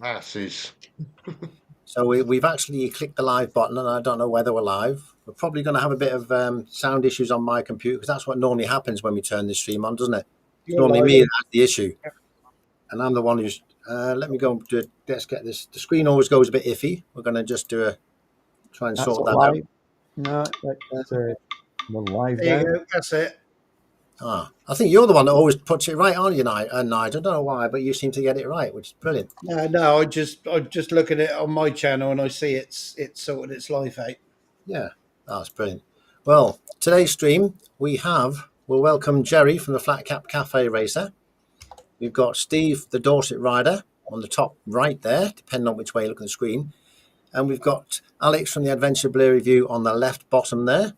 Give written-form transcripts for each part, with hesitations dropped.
Passes. So we've actually clicked the live button, and I don't know whether we're live. We're probably going to have a bit of sound issues on my computer, because that's what normally happens when we turn the stream on, doesn't it? It's normally me that has the issue. And I'm the one who's... let me go do it. Let's get this. The screen always goes a bit iffy. We're going to just try and sort that out. No, that's we're live There now. you go. That's it. I think you're the one that always puts it right, aren't you, Nigel? I don't know why, but you seem to get it right, which is brilliant. No, I just look at it on my channel and I see it's sorted its life out. Yeah, that's brilliant. Well, today's stream we'll welcome Jerry from the Flat Cap Cafe Racer. We've got Steve, the Dorset Rider, on the top right there, depending on which way you look at the screen. And we've got Alex from the Adventure Blur Review on the left bottom there.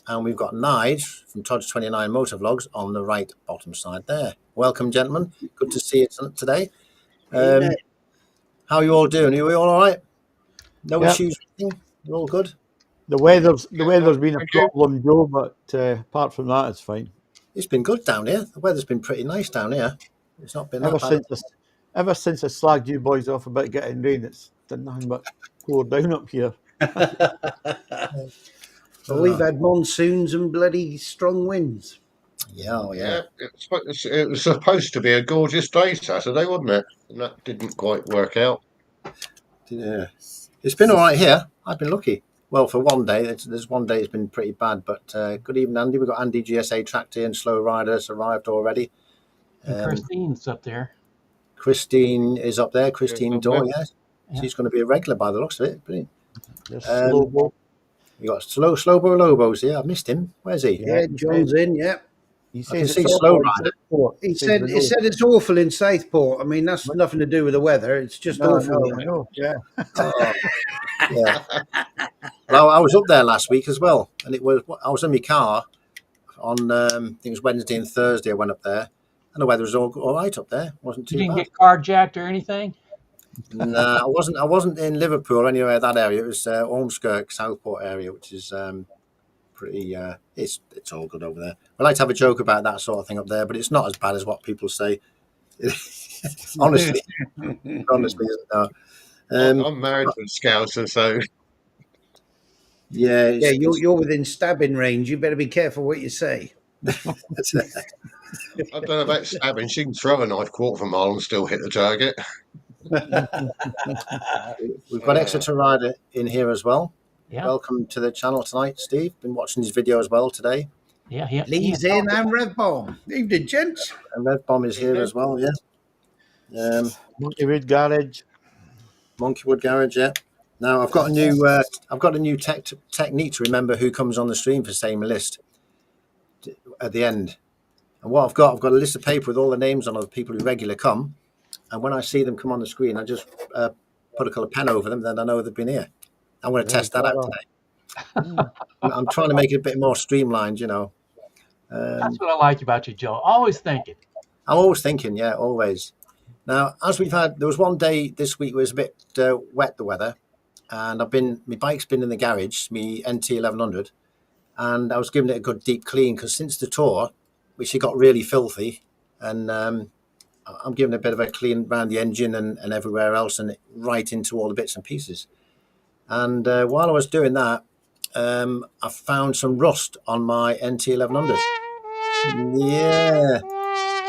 And we've got Nige from Tojj29 Motovlogs on the right bottom side there. Welcome, gentlemen. Good to see you today. How are you all doing? Are you all right? No issues? You're all good? The weather's been a problem, Joe, but apart from that, it's fine. It's been good down here. The weather's been pretty nice down here. It's not been ever since I slagged you boys off about getting rain. It's done nothing but pour down up here. Well, we've had monsoons and bloody strong winds. Yeah. It was supposed to be a gorgeous day Saturday, wasn't it? And that didn't quite work out. Yeah, it's been all right here. I've been lucky. Well, for one day, there's one day it's been pretty bad. But good evening, Andy. We've got Andy GSA Tractor and Slow Riders arrived already. Christine's up there. Christine is up there. Christine Dorr, yes. She's going to be a regular by the looks of it. Brilliant. You got Slobo Lobos here. I've missed him. Where's he? Yeah, John's in. Yeah. He says it's Slow Rider. He said it's awful in Southport. I mean, that's nothing to do with the weather. It's just awful. No, yeah. Yeah. Well, I was up there last week as well, and I was in my car on I think it was Wednesday and Thursday. I went up there, and the weather was all right up there. Wasn't too bad. You didn't get carjacked or anything? No, I wasn't in Liverpool or anywhere that area. It was Ormskirk, Southport area, which is pretty. It's all good over there. I like to have a joke about that sort of thing up there, but it's not as bad as what people say. honestly, isn't I'm married to a Scouser, so yeah, you're within stabbing range. You better be careful what you say. I don't know about stabbing. She can throw a knife quarter of a mile and still hit the target. We've got Exeter Rider in here as well. Yeah. Welcome to the channel tonight, Steve. Been watching his video as well today. Yeah. Lee's in and Rev Bomb. Evening, gents. And Rev Bomb is here as well. Yeah. Monkeywood Garage. Monkeywood Garage. Yeah. Now I've got a new technique to remember who comes on the stream for same list at the end. And what I've got a list of paper with all the names on of the people who regularly come. And when I see them come on the screen, I just put a colour pen over them. Then I know they've been here. I'm going to test that out today. I'm trying to make it a bit more streamlined, you know. That's what I like about you, Joe. Always thinking. I'm always thinking, yeah, always. Now, as there was one day this week where it was a bit wet, the weather, and my bike's been in the garage, my NT 1100, and I was giving it a good deep clean because since the tour, which it got really filthy, and I'm giving a bit of a clean around the engine and everywhere else and right into all the bits and pieces. And while I was doing that, I found some rust on my NT 1100. Yeah.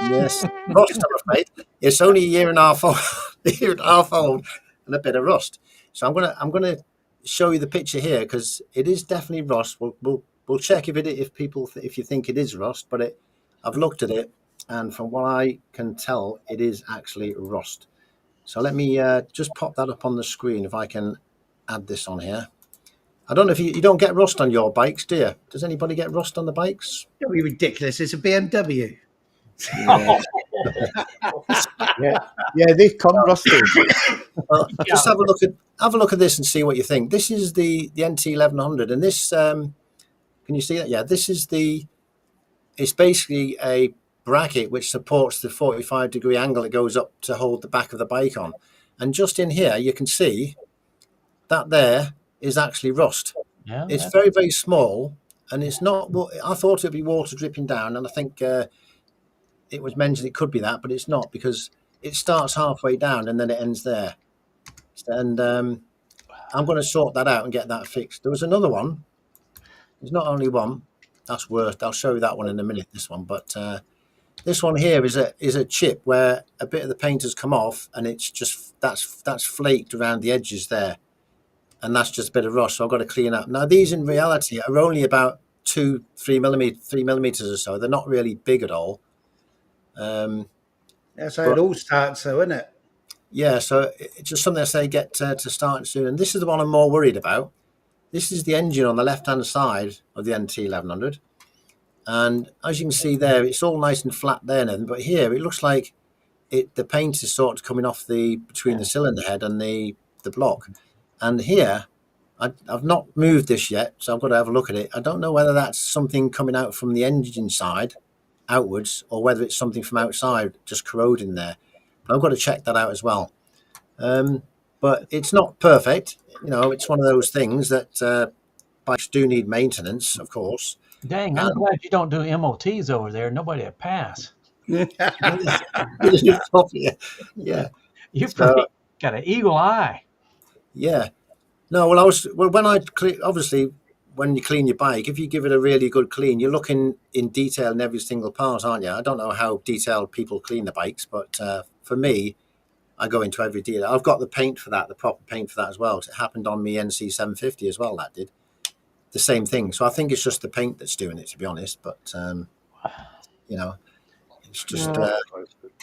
Yes. Rust, I'm afraid. It's only a year and a half old and a bit of rust. So I'm gonna show you the picture here because it is definitely rust. We'll check if you think it is rust, but I've looked at it. And from what I can tell, it is actually rust. So let me just pop that up on the screen if I can add this on here. I don't know if you don't get rust on your bikes, do you? Does anybody get rust on the bikes? Don't be ridiculous. It's a BMW. Yeah, yeah, they come rusty. Well, just have a look at this and see what you think. This is the NT 1100, and this can you see that? Yeah, it's basically a bracket which supports the 45-degree angle that goes up to hold the back of the bike on. And just in here, you can see that there is actually rust. Yeah, it's very, very small, and it's not. I thought it'd be water dripping down, and I think it was mentioned it could be that, but it's not because it starts halfway down and then it ends there. and I'm going to sort that out and get that fixed. There was another one. There's not only one. That's worse. I'll show you that one in a minute. This one, but this one here is a chip where a bit of the paint has come off, and it's just that's flaked around the edges there, and that's just a bit of rust. So I've got to clean up. Now these in reality are only about 3 millimeters or so. They're not really big at all. That's how it all starts, though, isn't it? Yeah, so it's just something I say get to start soon. And this is the one I'm more worried about. This is the engine on the left-hand side of the NT1100. And as you can see there, it's all nice and flat there. But here, it looks like the paint is sort of coming off between the cylinder head and the block. And here, I've not moved this yet, so I've got to have a look at it. I don't know whether that's something coming out from the engine side outwards or whether it's something from outside just corroding there. But I've got to check that out as well. But it's not perfect. It's one of those things that bikes do need maintenance, of course. Dang, I'm glad you don't do MOTs over there. Nobody will pass. Yeah. You've got an eagle eye. Yeah. No, obviously when you clean your bike, if you give it a really good clean, you're looking in detail in every single part, aren't you? I don't know how detailed people clean the bikes, but for me, I go into every detail. I've got the paint for that, the proper paint for that as well. It happened on me NC 750 as well. That did the same thing. So I think it's just the paint that's doing it, to be honest. But it's just.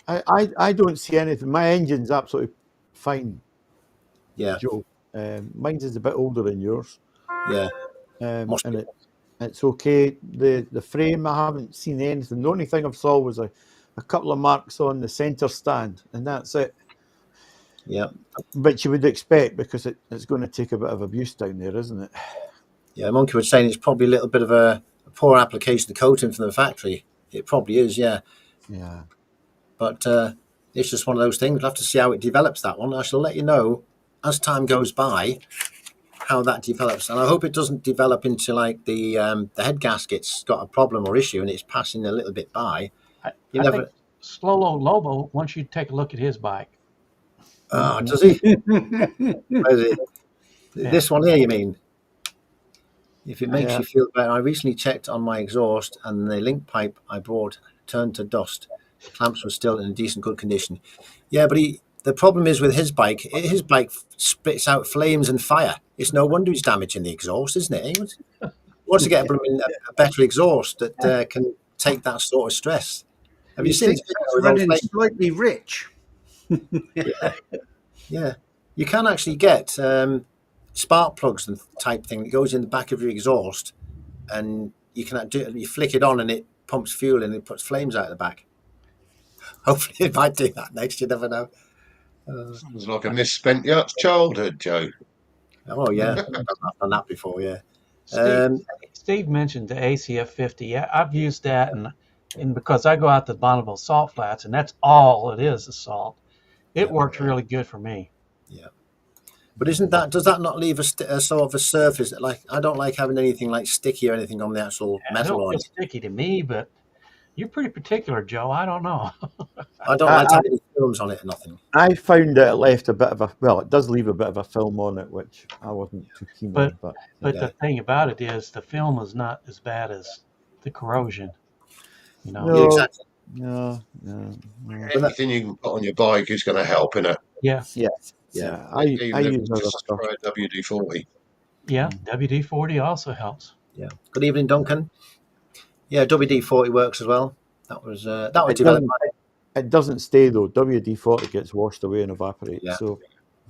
I don't see anything. My engine's absolutely fine. Yeah, Joe. Mine's is a bit older than yours. Yeah, and it's okay. The frame, I haven't seen anything. The only thing I saw was a couple of marks on the centre stand, and that's it. Yeah, but you would expect because it's going to take a bit of abuse down there, isn't it? Yeah, Monkey was saying it's probably a little bit of a poor application of coating from the factory. It probably is, yeah. Yeah. But it's just one of those things. We'll have to see how it develops, that one. I shall let you know as time goes by how that develops. And I hope it doesn't develop into like the head gasket's got a problem or issue and it's passing a little bit by. I think Slolo Lobo wants you to take a look at his bike. Oh, does he? Where is it? Yeah. This one here, you mean? If it makes you feel better, I recently checked on my exhaust and the link pipe I bought turned to dust. The clamps were still in decent good condition. Yeah, but the problem is with his bike spits out flames and fire. It's no wonder he's damaging the exhaust, isn't it? He wants to get a better exhaust that can take that sort of stress. Have you seen running slightly rich? Yeah. You can actually get spark plugs and type thing that goes in the back of your exhaust, and you can you flick it on and it pumps fuel and it puts flames out the back. Hopefully it might do that next. You never know. Sounds like a misspent childhood, Joe. Oh yeah, I've done that before. Yeah. Steve mentioned the ACF 50. Yeah, I've used that, and because I go out to Bonneville salt flats, and that's all it is salt. It works really good for me. Yeah. But does that not leave a sort of a surface? Like, I don't like having anything like sticky or anything on the actual metal. It don't feel sticky to me, but you're pretty particular, Joe. I don't know. I don't like to have any films on it or nothing. I found that it left a bit of it does leave a bit of a film on it, which I wasn't too keen on. But the thing about it is the film is not as bad as the corrosion. No, yeah, exactly. No. Anything you can put on your bike is going to help, innit? Yeah. Yeah. I use other stuff. WD-40. Yeah, WD-40 also helps. Yeah. Good evening, Duncan. Yeah, WD-40 works as well. That was developed. It doesn't stay though. WD-40 gets washed away and evaporates. Yeah. So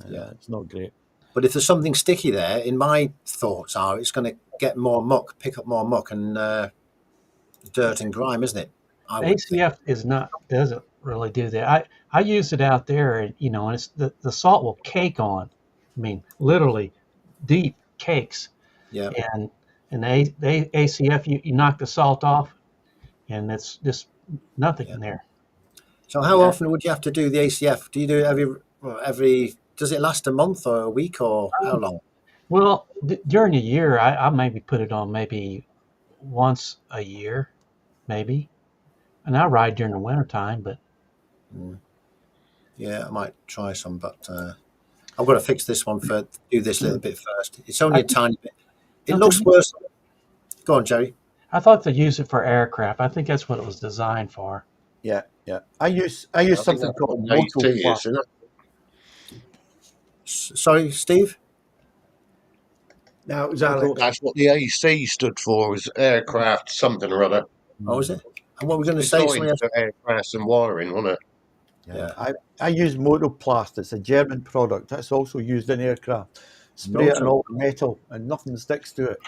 it's not great. But if there's something sticky there, in my thoughts are it's going to get more muck, pick up more muck and dirt and grime, isn't it? ACF doesn't really do that. I use it out there, and and it's the salt will cake on. I mean, literally deep cakes. Yeah. And the ACF, you knock the salt off, and it's just nothing in there. So how often would you have to do the ACF? Do you do it every? Does it last a month or a week or how long? Well, during the year, I maybe put it on maybe once a year, maybe. And I ride during the winter time, but yeah, I might try some. But I've got to fix this one for do this little bit first. It's only a tiny bit. It No, looks worse. Go on, Jerry. I thought they used it for aircraft. I think that's what it was designed for. Yeah. I use I think something that's called what AT is, Motovlogs. isn't it? Sorry, Steve. No, it was Moto- Alex. That's what the AC stood for, was aircraft something or other. Oh, is it? And what we're going to say? Designed for aircraft and wiring, wasn't it? Yeah. I use Motoplast. It's a German product. That's also used in aircraft. Spray it on all the metal and nothing sticks to it.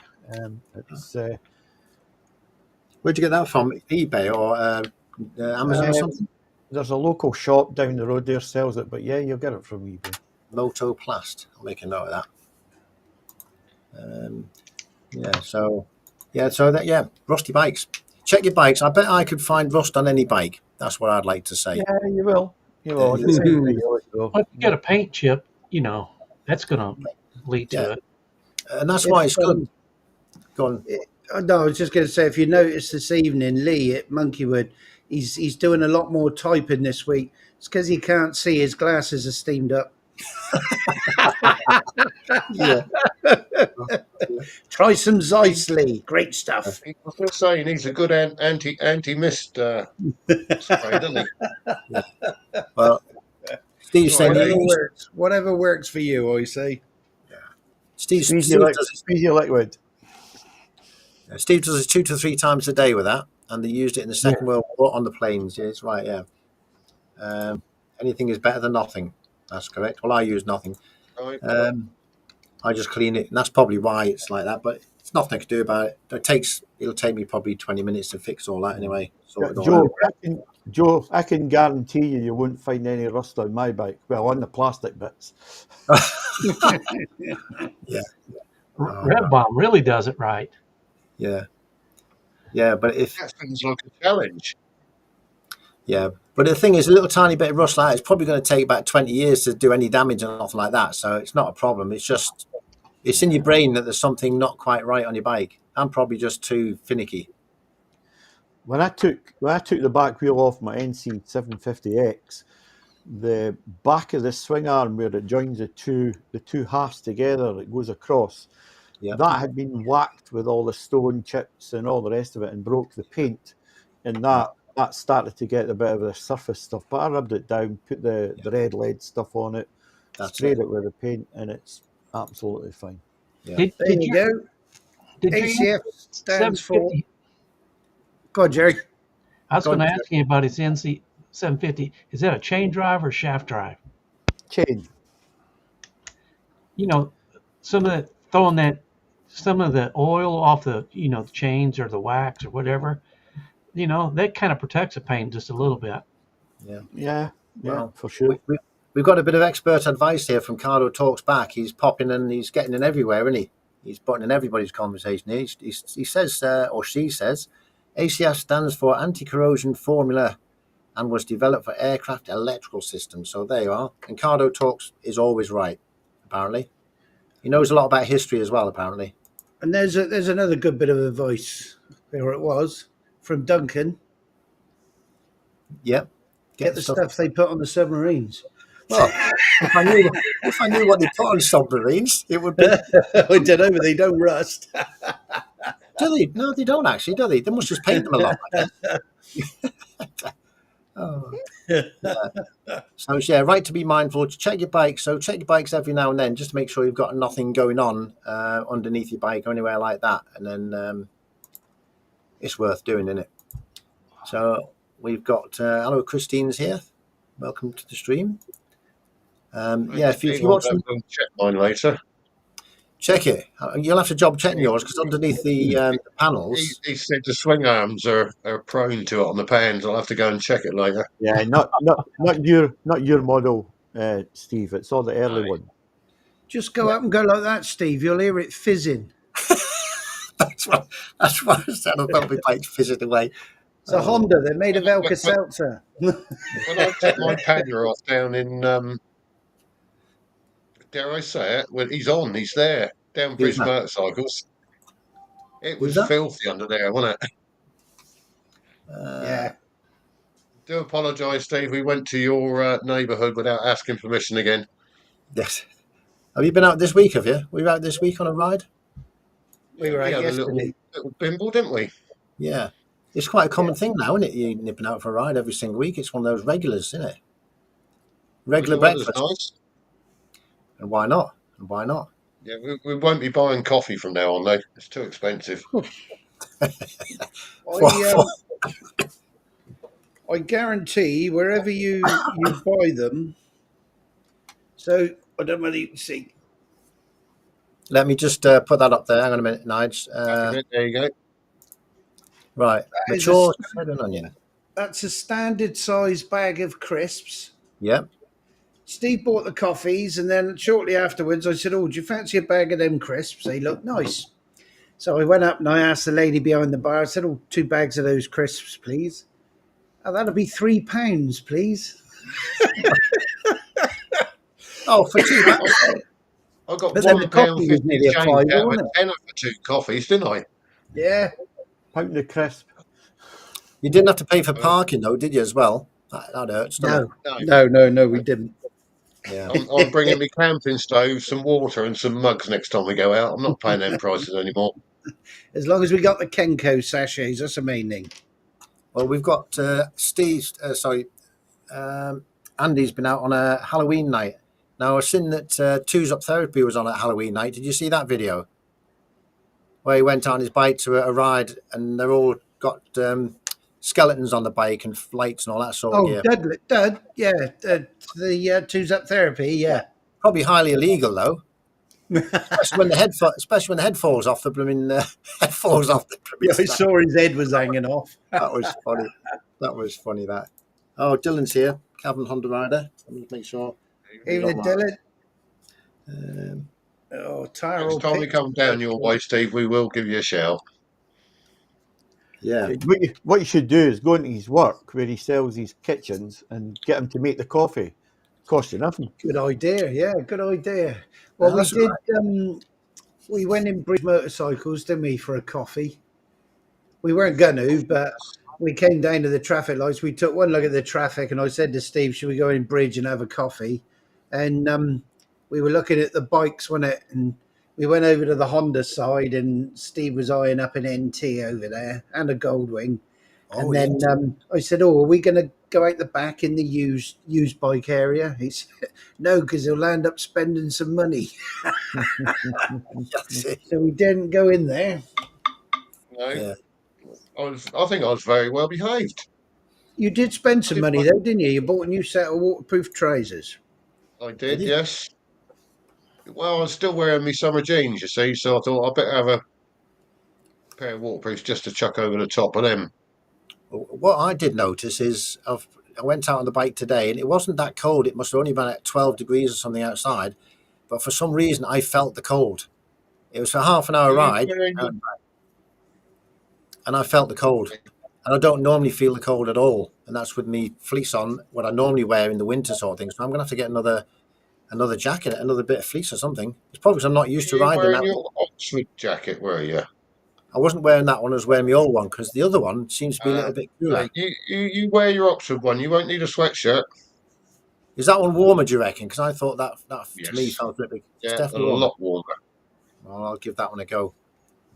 It's Where'd you get that from? eBay or Amazon or something? there's a local shop down the road there sells it, but yeah, you'll get it from eBay. Motoplast. I'll make a note of that. So rusty bikes. Check your bikes. I bet I could find rust on any bike. That's what I'd like to say. Yeah, you will. You will. Yeah. Well, if you get a paint chip, that's going to lead to Yeah. it. And that's why it's good. Go on. No, I was just going to say, if you notice this evening, Lee at Monkeywood, he's doing a lot more typing this week. It's because he can't see, his glasses are steamed up. Yeah. Try some Zeiss, Lee. Great stuff. I was just saying, he's a good anti-mist spray, doesn't he? Well, Steve's saying Whatever works for you, I say. Steve Squeeze does your liquid. Steve does it 2 to 3 times a day with that, and they used it in the Second World War on the planes. Yeah, it's right. Yeah. Anything is better than nothing. That's correct. Well, I use nothing. Right. I just clean it, and that's probably why it's like that. But it's nothing I can do about it. It'll take me probably 20 minutes to fix all that anyway. Joe, I can guarantee you won't find any rust on my bike. Well, on the plastic bits. Yeah. Red Bomb really does it right. Yeah, but That sounds like a challenge. but the thing is, a little tiny bit of rust like that, it's probably going to take about 20 years to do any damage and nothing like that. So it's not a problem. It's just it's in your brain that there's something not quite right on your bike. I'm probably just too finicky. When I took the back wheel off my NC 750X, the back of the swing arm where it joins the two halves together, it goes across. Yeah. That had been whacked with all the stone chips and all the rest of it and broke the paint, and that started to get a bit of the surface stuff. But I rubbed it down, put the red lead stuff on it, sprayed it with the paint, and it's absolutely fine. Yeah. There you go. ACF stands for. Go on, Jerry. I was going to ask you about his NC 750. Is that a chain drive or shaft drive? Chain. Some of the oil off the the chains or the wax or whatever, that kind of protects the paint just a little bit. Yeah, Well, for sure. We've got a bit of expert advice here from Cardo Talks Back. He's popping and he's getting in everywhere, isn't he? He's putting in everybody's conversation here. He says, or she says, ACF stands for Anti-Corrosion Formula and was developed for aircraft electrical systems. So there you are. And Cardo Talks is always right, apparently. He knows a lot about history as well, apparently. And there's another good bit of advice. There it was from Duncan. Yep. Get the stuff they put on the submarines. Well, if I knew what they put on submarines, it would be. I don't know, but they don't rust. Do they? No, they don't actually, do they? They must just paint them a lot. I guess. Oh. Yeah. So yeah, right to be mindful. Check your bikes. So check your bikes every now and then, just to make sure you've got nothing going on underneath your bike or anywhere like that. And then it's worth doing, isn't it? So we've got hello, Christine's here. Welcome to the stream. If you want some, check mine later. check it. You'll have to job checking yours because underneath the panels. He said the swing arms are prone to it on the pans. I'll have to go and check it later. Yeah, not your model, Steve. It's all the early one. Just go up and go like that, Steve. You'll hear it fizzing. That's what I said. I thought my bike fizzed away. It's a Honda. They're made of Alka-Seltzer. When I took my pannier off down in, dare I say it? Well, he's there, down for his motorcycles. It was filthy under there, wasn't it? Yeah. Do apologise, Steve. We went to your neighbourhood without asking permission again. Yes. Have you been out this week? Have you? Were you out this week on a ride? We were we out had a little yesterday. bimble, didn't we? Yeah. It's quite a common thing now, isn't it? You nipping out for a ride every single week. It's one of those regulars, isn't it? Regular The weather's breakfast. nice. And why not? And why not? Yeah, we won't be buying coffee from now on, though. It's too expensive. I guarantee wherever you buy them. So I don't know whether you can see. Let me just put that up there. Hang on a minute, Nige. There you go. Right. is Mature shredded onion. That's a standard size bag of crisps. Yep. Steve bought the coffees, and then shortly afterwards, I said, "Oh, do you fancy a bag of them crisps? They look nice." So I went up and I asked the lady behind the bar. I said, "Oh, 2 bags of those crisps, please." "Oh, that'll be £3, please." Oh, for £2. I got But then the coffee was £1.50 nearly a change fiver, out of wasn't a it? tenner for 2 coffees, didn't I? Yeah. Pound of crisp. You didn't have to pay for parking, though, did you, as well? That hurts, doesn't No, we didn't. it? Yeah. I'm bringing my camping stove, some water, and some mugs next time we go out. I'm not paying them prices anymore. As long as we got the Kenko sachets, that's the main thing. Well, we've got Andy's been out on a Halloween night. Now, I've seen that Two's Up Therapy was on a Halloween night. Did you see that video? Where he went on his bike to a ride and they're all got skeletons on the bike and lights and all that sort of gear. Dud, yeah. The Two's Up Therapy, yeah. Probably highly illegal, though. Especially when the head falls off the blooming head falls off the Yeah, I saw his head was hanging off. That was funny. That was funny. That. Oh, Dylan's here. Cavan Honda rider. Let me make sure. Evening, Dylan. Next time we come down your way, Steve, we will give you a shout. Yeah. What you should do is go into his work where he sells his kitchens and get him to make the coffee. Cost you nothing. Good idea. Yeah, good idea. Well, we did. We went in Bridge Motorcycles, didn't we, for a coffee? We weren't going to, but we came down to the traffic lights. We took one look at the traffic, and I said to Steve, "Should we go in Bridge and have a coffee?" And we were looking at the bikes, wasn't it? And we went over to the Honda side, and Steve was eyeing up an NT over there and a Goldwing. Oh, and then I said, "Oh, are we going to go out the back in the used bike area?" He said, "No, because he'll end up spending some money." So we didn't go in there. No, yeah. I think I was very well behaved. You did spend some money though, didn't you? You bought a new set of waterproof trousers. I did, yes. Well, I was still wearing my summer jeans, you see, so I thought I'd better have a pair of waterproofs just to chuck over the top of them. What I did notice is I went out on the bike today and it wasn't that cold. It must have only been at 12 degrees or something outside. But for some reason, I felt the cold. It was a half an hour ride and I felt the cold. And I don't normally feel the cold at all. And that's with me fleece on, what I normally wear in the winter sort of thing. So I'm going to have to get another jacket, another bit of fleece or something. It's probably because I'm not used to riding that. You were wearing your Oxford jacket, were you? I wasn't wearing that one. I was wearing my old one because the other one seems to be a little bit cooler. You wear your Oxford one. You won't need a sweatshirt. Is that one warmer, do you reckon? Because I thought that Yes. to me felt a bit. Yeah, it's definitely a lot warmer. Well, I'll give that one a go.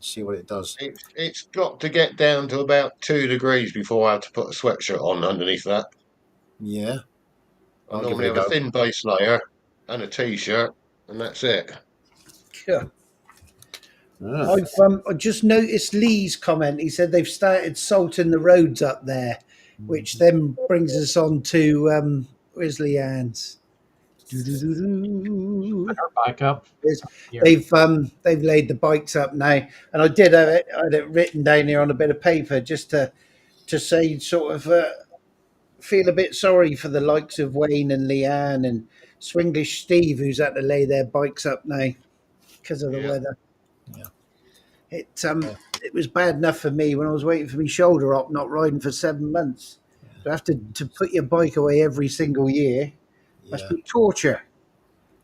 See what it does. It's got to get down to about 2 degrees before I have to put a sweatshirt on underneath that. Yeah. I normally have a thin base layer and a t-shirt, and that's it. Yeah. I just noticed Lee's comment. He said they've started salting the roads up there, which then brings us on to where's Leanne's? Her bike up. They've laid the bikes up now, and I had it written down here on a bit of paper just to say sort of feel a bit sorry for the likes of Wayne and Leanne and Swinglish Steve, who's had to lay their bikes up now because of the weather. Yeah. It was bad enough for me when I was waiting for my shoulder up, not riding for 7 months. To have to put your bike away every single year must be torture.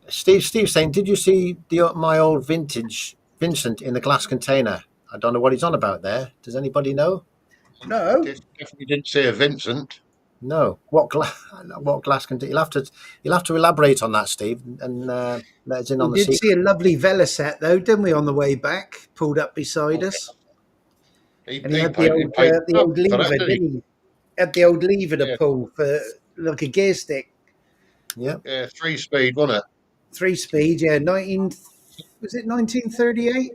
Steve's saying, did you see my old vintage Vincent in the glass container? I don't know what he's on about there. Does anybody know? No. Definitely didn't see a Vincent. No. What glass? What glass can do? You'll have to elaborate on that, Steve, and let us in We on the did secret. see a lovely Velocet though, didn't we, on the way back? Pulled up beside us, and he He had paid the up old for that, lever, didn't he? didn't he? Had the old lever to Yeah, pull for like a gear stick, Yeah. yeah, 3 speed, wasn't it? 3 speed. Yeah, 19. Was it 1938?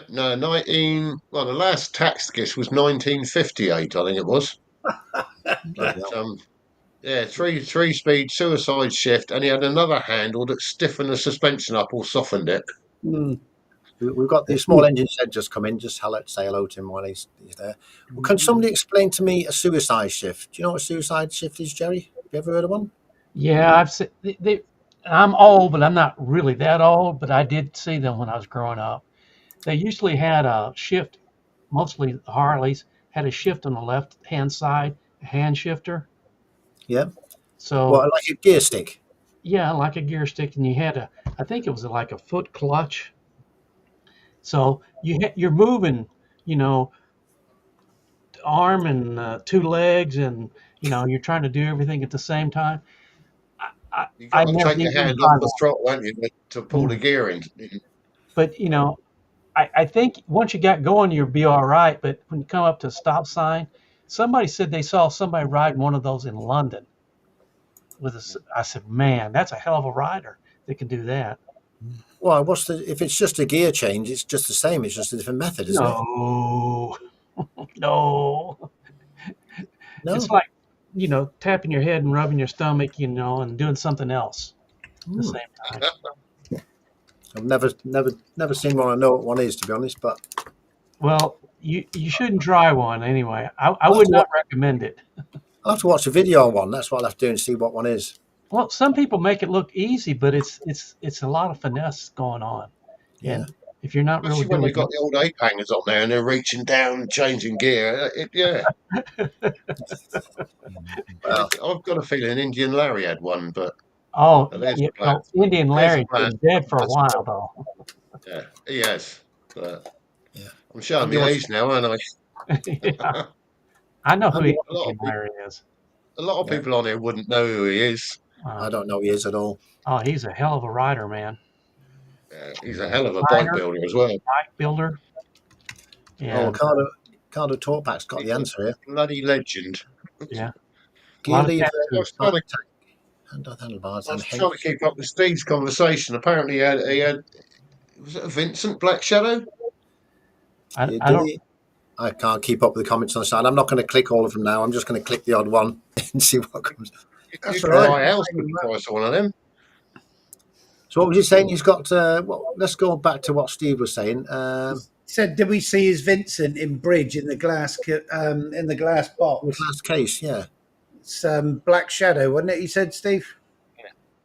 No, 19. Well, the last tax kiss was 1958, I think it was. Bloody But hell. yeah, three speed suicide shift, and he had another handle that stiffened the suspension up or softened it. Hmm. We've got the small engine shed just come in. Just say hello to him while he's there. Well, can somebody explain to me a suicide shift? Do you know what a suicide shift is, Jerry? Have you ever heard of one? Yeah, I've seen. I'm old, but I'm not really that old. But I did see them when I was growing up. They usually had a shift. Mostly the Harleys had a shift on the left hand side, a hand shifter. Yeah. So Well, like a gear stick. yeah, like a gear stick, and you had I think it was like a foot clutch. So you're moving, you know, arm and two legs, and you're trying to do everything at the same time. You I got to never take even your hand off tried the one. throttle, haven't you, to pull the Mm. gear in. But I think once you got going, you'll be all right. But when you come up to a stop sign, somebody said they saw somebody riding one of those in London with a. I said, man, that's a hell of a rider that can do that. Well, if it's just a gear change, it's just the same. It's just a different method, isn't it? No, no. It's No. like, tapping your head and rubbing your stomach, and doing something else at the Hmm. same time. I've never seen one. I know what one is, to be honest. But Well, you shouldn't try one anyway. I I'll have would to not watch, recommend it. I'll have to watch a video on one. That's what I'll have to do and see what one is. Well, some people make it look easy, but it's a lot of finesse going on. Yeah. And if you're not really Especially when doing they've got the old ape hangers on there and they're reaching down, changing gear. Yeah, Well, I've got a feeling Indian Larry had one, but oh, there's yeah, a plan. Indian There's a Larry's plan. been dead for a while though. Yeah, he has. But yeah. I'm showing Andy my wants, age now, aren't Yeah, I? I know who Andy wants, a lot of Indian people, Larry is. a lot of yeah. people on here wouldn't know who he is. Uh, I don't know who he is at all. oh, he's a hell of a rider, man. He's a hell of a bike Designer, builder as well. bike builder, Oh, and Ricardo Talkback's got the He's a answer here. bloody legend. yeah, a Gear lot of lever, I was tattoos. trying bike to, tank, handlebars, I and was trying to hinge. keep up with Steve's conversation. Apparently, he had was it a Vincent Black Shadow? I, Yeah, I did don't. he? I can't keep up with the comments on the side. I'm not going to click all of them now. I'm just going to click the odd one and see what comes. You That's all could right. buy a house for the price of one of them. So what was he saying? He's got. Let's go back to what Steve was saying. He said, "Did we see his Vincent in Bridge in the glass The box? last case, yeah. It's Black Shadow, wasn't it?" He said, "Steve."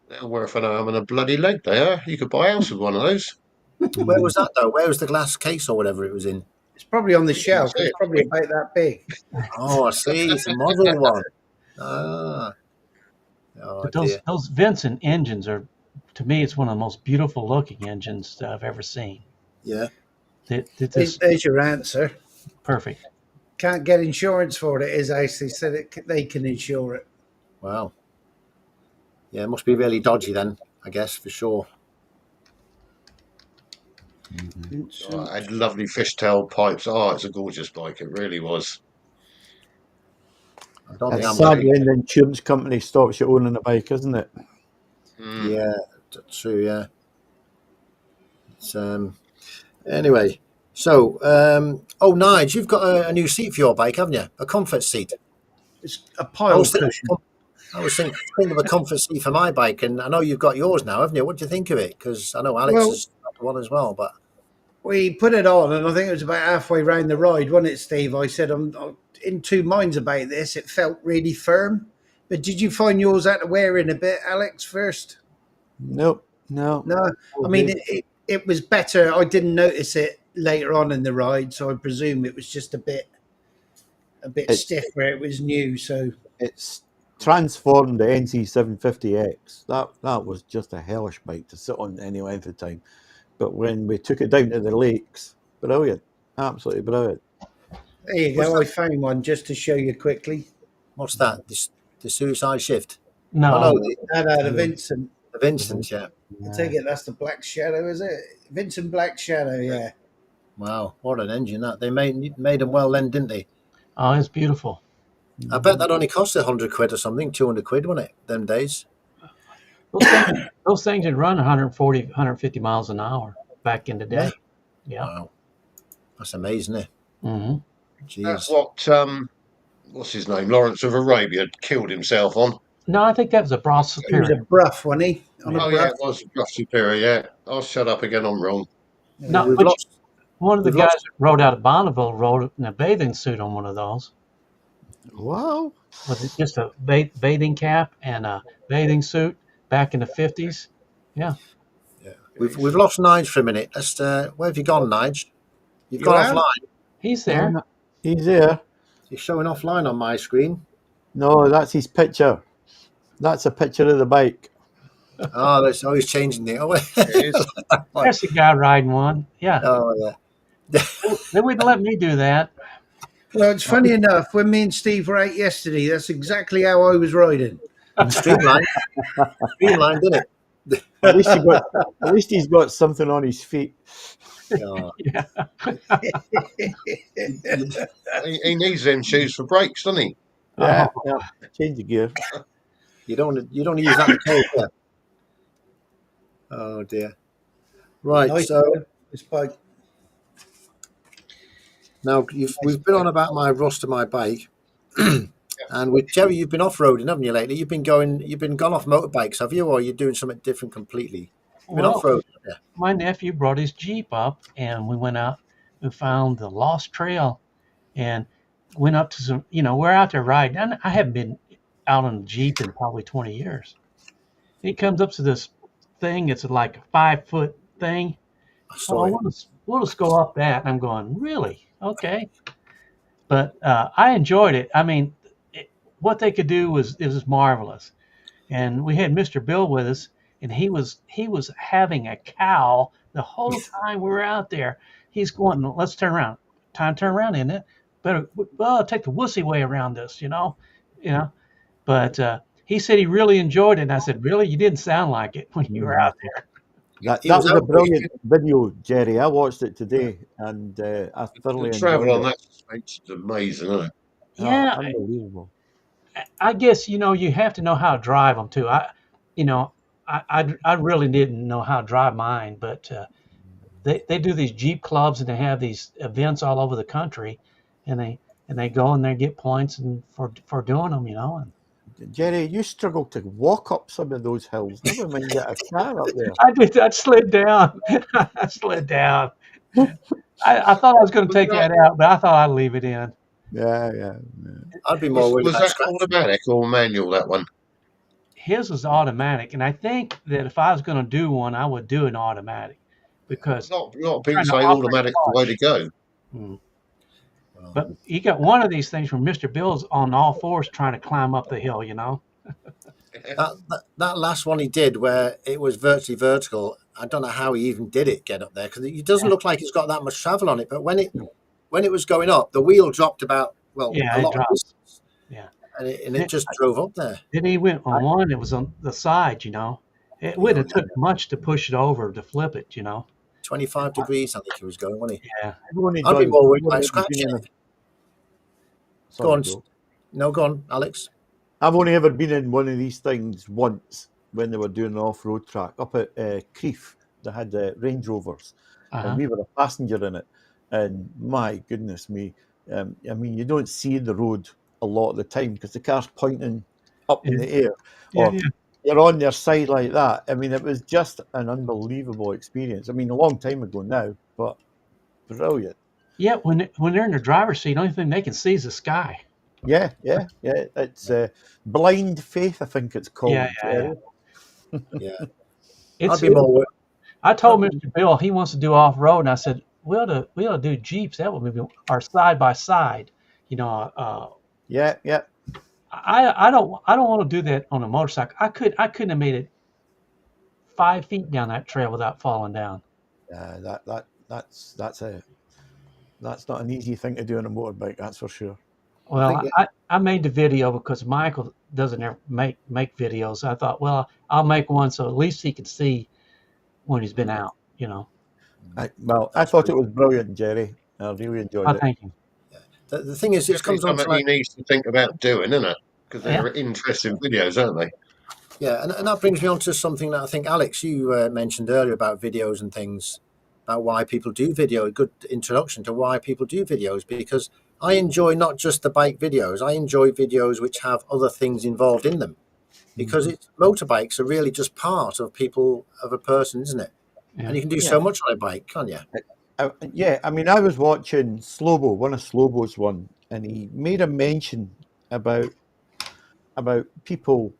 They're worth an arm and a bloody leg. They are. You could buy a house with one of those. Where was that though? Where was the glass case or whatever it was in? It's probably on the We didn't shelf. see It's it. probably about that big. Oh, I see. It's a model one. Ah. Oh But those dear. those Vincent engines are, to me, it's one of the most beautiful looking engines that I've ever seen. Yeah. That There's, is there's your answer. perfect. Can't get insurance for it. Is actually said they can insure it. Wow. Yeah, it must be really dodgy then, I guess, for sure. Oh, it had lovely fishtail pipes. Oh, it's a gorgeous bike. It really was. I don't think It's I'm It's going sad to. when the insurance company stops you owning a bike, isn't it? mm, Yeah, true. Yeah. It's, anyway, so oh, Nige, you've got a new seat for your bike, haven't you? A comfort seat. It's a I pile was thinking, cushion. I was thinking of a comfort seat for my bike, and I know you've got yours now, haven't you? What do you think of it? Because I know Alex Well, has got one as well, but we put it on, and I think it was about halfway round the ride, wasn't it, Steve? I said, I'm in two minds about this. It felt really firm. But did you find yours had to wear in a bit, Alex, first? Nope, no. No. I mean, Okay. it was better. I didn't notice it later on in the ride, so I presume it was just a bit It's stiff where it was new. So it's transformed the NC750X. That was just a hellish bike to sit on any length of time. But when we took it down to the lakes, brilliant, absolutely brilliant. there you was go. that I found one just to show you quickly. What's that? The Suicide Shift? No, Oh no, The Vincent. the Vincent. Yeah. I take it that's the Black Shadow, is it? Vincent Black Shadow, yeah. Wow, what an engine that they made them well then, didn't they? oh, it's beautiful. I bet that only cost £100 or something, £200, wasn't it? Them days. Those things would run 140, 150 miles an hour back in the day. Yeah. Wow, that's amazing, isn't it? Mm-hmm. That's Jeez. what's his name? Lawrence of Arabia killed himself on. No, I think that was a Bros He was Superior. a bruff, wasn't he? On Yeah. a Oh yeah, bruff. it was Rough Superior. Yeah, I'll shut up again. I'm wrong. No, We've but lost. one of the We've guys lost. that rode out of Bonneville rode in a bathing suit on one of those Wow. with just a bathing cap and a bathing suit back in the 50s. Yeah. Yeah. We've lost Nige for a minute. Let's. Where have you gone, Nige? You've You gone have? offline. He's there. He's there. You're showing offline on my screen. No, that's his picture. That's a picture of the bike. Oh, that's always changing the. Oh, It is. There's the guy riding one. Yeah. oh yeah. They wouldn't let me do that. Well, it's funny enough, when me and Steve were out yesterday, that's exactly how I was riding. Streamlined, didn't it? At least he's got something on his feet. Oh, Yeah. He needs them shoes for brakes, doesn't he? Yeah, yeah. Change the gear. you don't use that in cold, yeah. Oh dear. Right. Nice So this bike. now we've been on about my Rust to my bike, and with Jerry, you've been off roading, haven't you? Lately, you've been gone off motorbikes, have you, or you're doing something different completely? You've been Well, off roading, yeah. my nephew brought his Jeep up and we went out and found the Lost Trail and went up to some, we're out there riding. And I haven't been out on a Jeep in probably 20 years. He comes up to this thing. It's like a 5-foot thing. I Oh, saw it. we'll just go up that. And I'm going, really? Okay. But I enjoyed it. I mean, what they could do was marvelous. And we had Mr. Bill with us, and he was having a cow the whole time we were out there. He's going, let's turn around. Time to turn around, isn't it? Better take the wussy way around this, But he said he really enjoyed it, and I said, really? You didn't sound like it when you were out there. That He was was a out brilliant video, Jerry. I watched it today, and I thoroughly The travel enjoyed on it. that suspension is amazing, isn't it? Yeah, Oh, unbelievable. I guess you have to know how to drive them too. I really didn't know how to drive mine, but they do these Jeep clubs and they have these events all over the country, and they go and they get points and for doing them, And Jerry, you struggled to walk up some of those hills. Never mind get a car up there. I did. I slid down. I slid down. I thought I was going to take that out, but I thought I'd leave it in. Yeah. I'd be more worried Was about that scratching. automatic or manual? That one. His was automatic, and I think that if I was going to do one, I would do an automatic because A lot of people trying to say operate automatic's the way to go. Mm. Well, But you got one of these things from Mr. Bill's on all fours trying to climb up the hill, that last one he did, where it was virtually vertical, I don't know how he even did it get up there, because it doesn't look like it's got that much travel on it. But when it was going up, the wheel dropped about Yeah, a it lot of dropped. distance, Yeah. and it just drove up there. Then he went on one that was on the side, It wouldn't have took much to push it over to flip it, 25 degrees, I think he was going, wasn't he? Yeah. I'd be more worried about scratching it. Go on. Joe. No, go on, Alex. I've only ever been in one of these things once when they were doing an off-road track up at Crieff. They had Range Rovers, Uh-huh. and we were a passenger in it. And my goodness me, I mean, you don't see the road a lot of the time because the car's pointing up in the air, or you're on your side like that. I mean, it was just an unbelievable experience. I mean, a long time ago now, but brilliant. Yeah, when they're in the driver's seat, the only thing they can see is the sky. Yeah. It's blind faith, I think it's called. Yeah. Yeah. I'd be more worried. I told Mr. Bill he wants to do off road, and I said we ought to do Jeeps. That would be our side by side. Yeah. I don't want to do that on a motorcycle. I couldn't have made it 5 feet down that trail without falling down. That's not an easy thing to do on a motorbike, that's for sure. Well, think I made the video because Michael doesn't ever make videos. I thought, well, I'll make one so at least he can see when he's been out. I That's thought true. it was brilliant, Jerry. I really enjoyed I it. thank you. The thing is, it Definitely comes on to something he like, needs to think about doing, isn't it? Because Yeah. they're interesting videos, aren't they? yeah, and that brings me on to something that I think Alex you mentioned earlier about videos and things, about why people do video. A good introduction to why people do videos, because I enjoy not just the bike videos. I enjoy videos which have other things involved in them, because motorbikes are really just part of a person, isn't it? Yeah. And you can do Yeah. so much on a bike, can't you? Yeah, I mean, I was watching Slobo, one of Slobo's one, and he made a mention about people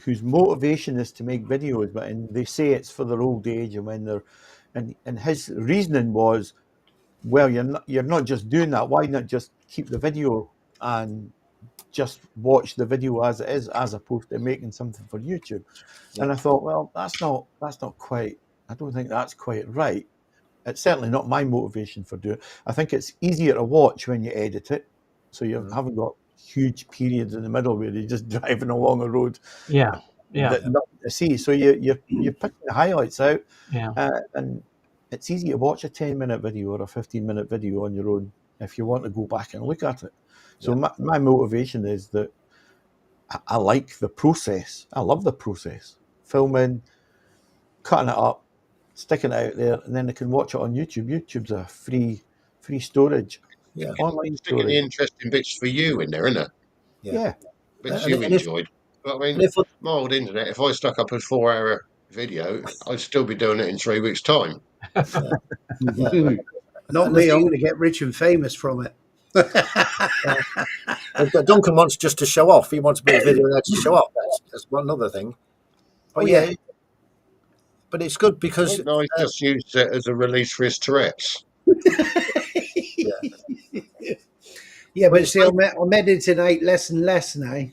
whose motivation is to make videos, but and they say it's for their old age and when they're, and his reasoning was, well, you're not just doing that. Why not just keep the video and just watch the video as it is, as opposed to making something for YouTube? Yeah. And I thought, well, that's not quite. I don't think that's quite right. It's certainly not my motivation for doing it. I think it's easier to watch when you edit it, so you haven't got huge periods in the middle where you're just driving along a road Yeah. Yeah. that nothing to see. So you're picking the highlights out, Yeah. and it's easy to watch a 10-minute video or a 15-minute video on your own if you want to go back and look at it. So my motivation is that I like the process. I love the process. Filming, cutting it up, sticking it out there, and then they can watch it on YouTube. YouTube's a free storage, Yeah. online Sticking the storage. interesting bits for you in there, isn't it? Yeah, Bits And, you and if enjoyed. But I and mean, if my old internet, if I stuck up a 4 hour video, I'd still be doing it in 3 weeks' time. yeah, not and the me. I'm thing, going to get rich and famous from it. Duncan wants just to show off. He wants to put his video there to show off. That's one other thing. But yeah, but it's good I because think I just used it as a release for his Tourette's. yeah, Yeah, but but it's see, like, I'm editing out less and less now.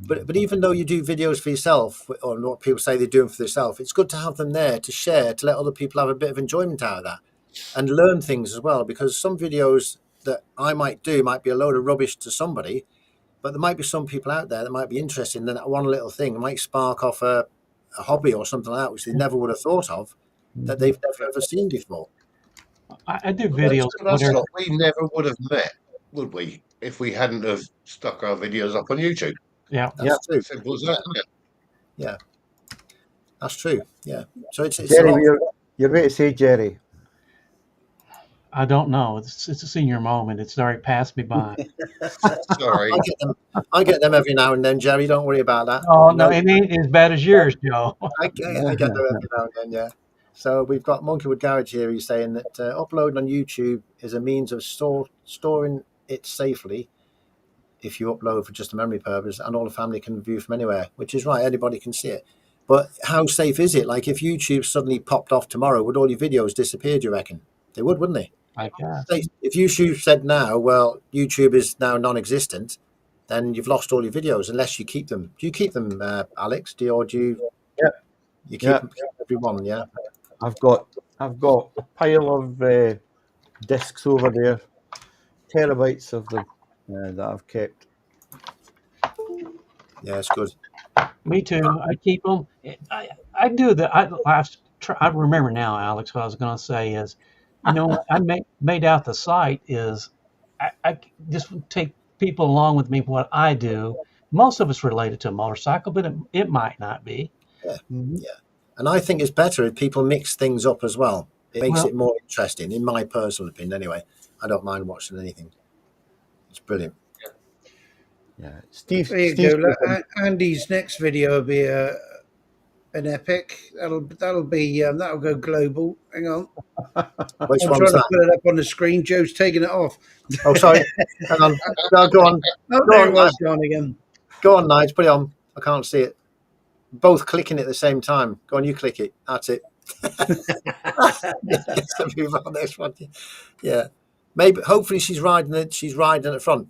but even though you do videos for yourself, or what people say they're doing for themselves, it's good to have them there to share, to let other people have a bit of enjoyment out of that, and learn things as well. Because some videos that I might do might be a load of rubbish to somebody, but there might be some people out there that might be interested in that one little thing. It might spark off a hobby or something like that, which they never would have thought of, that they've never ever seen before. I do Well, videos. that's lot. We never would have met, would we, if we hadn't have stuck our videos up on YouTube? Yeah. That's true. Simple as that, isn't it? Yeah, that's true. Yeah. So it's a Jerry, lot. you're ready to say Jerry. I don't know. It's a senior moment. It's already passed me by. Sorry. I get them every now and then, Jerry. Don't worry about that. Oh You no, know, it ain't as bad as yours, Joe. I get them every now and then. Yeah. So we've got Monkeywood Garage here. He's saying that uploading on YouTube is a means of storing it safely. If you upload for just a memory purpose, and all the family can view from anywhere, which is right. Anybody can see it. But how safe is it? Like if YouTube suddenly popped off tomorrow, would all your videos disappear? Do you reckon? They would, wouldn't they? I guess. If YouTube said now, well, YouTube is now non-existent, then you've lost all your videos unless you keep them. Do you keep them, Alex? Or do you? Yeah. You keep everyone, yeah. I've got a pile of discs over there, terabytes of them that I've kept. Yeah, it's good. Me too. I keep them. I do that. I remember now, Alex. What I was going to say is, I made out the site is I just take people along with me what I do. Most of it's related to a motorcycle, but it might not be. Yeah, yeah. And I think it's better if people mix things up as well. It makes it more interesting, in my personal opinion. Anyway, I don't mind watching anything. It's brilliant. Yeah, Steve. There you go. Andy's next video will be an epic. That'll go global. Hang on. Which I'm one's trying to that? put it up on the screen. Joe's taking it off. Oh, sorry. Hang on. No, go on. Oh, there it was gone again. Go on, Nige. Put it on. I can't see it. Both clicking at the same time. Go on, you click it. That's it. So move on next one. Yeah. Maybe. Hopefully, she's riding it. She's riding at the front.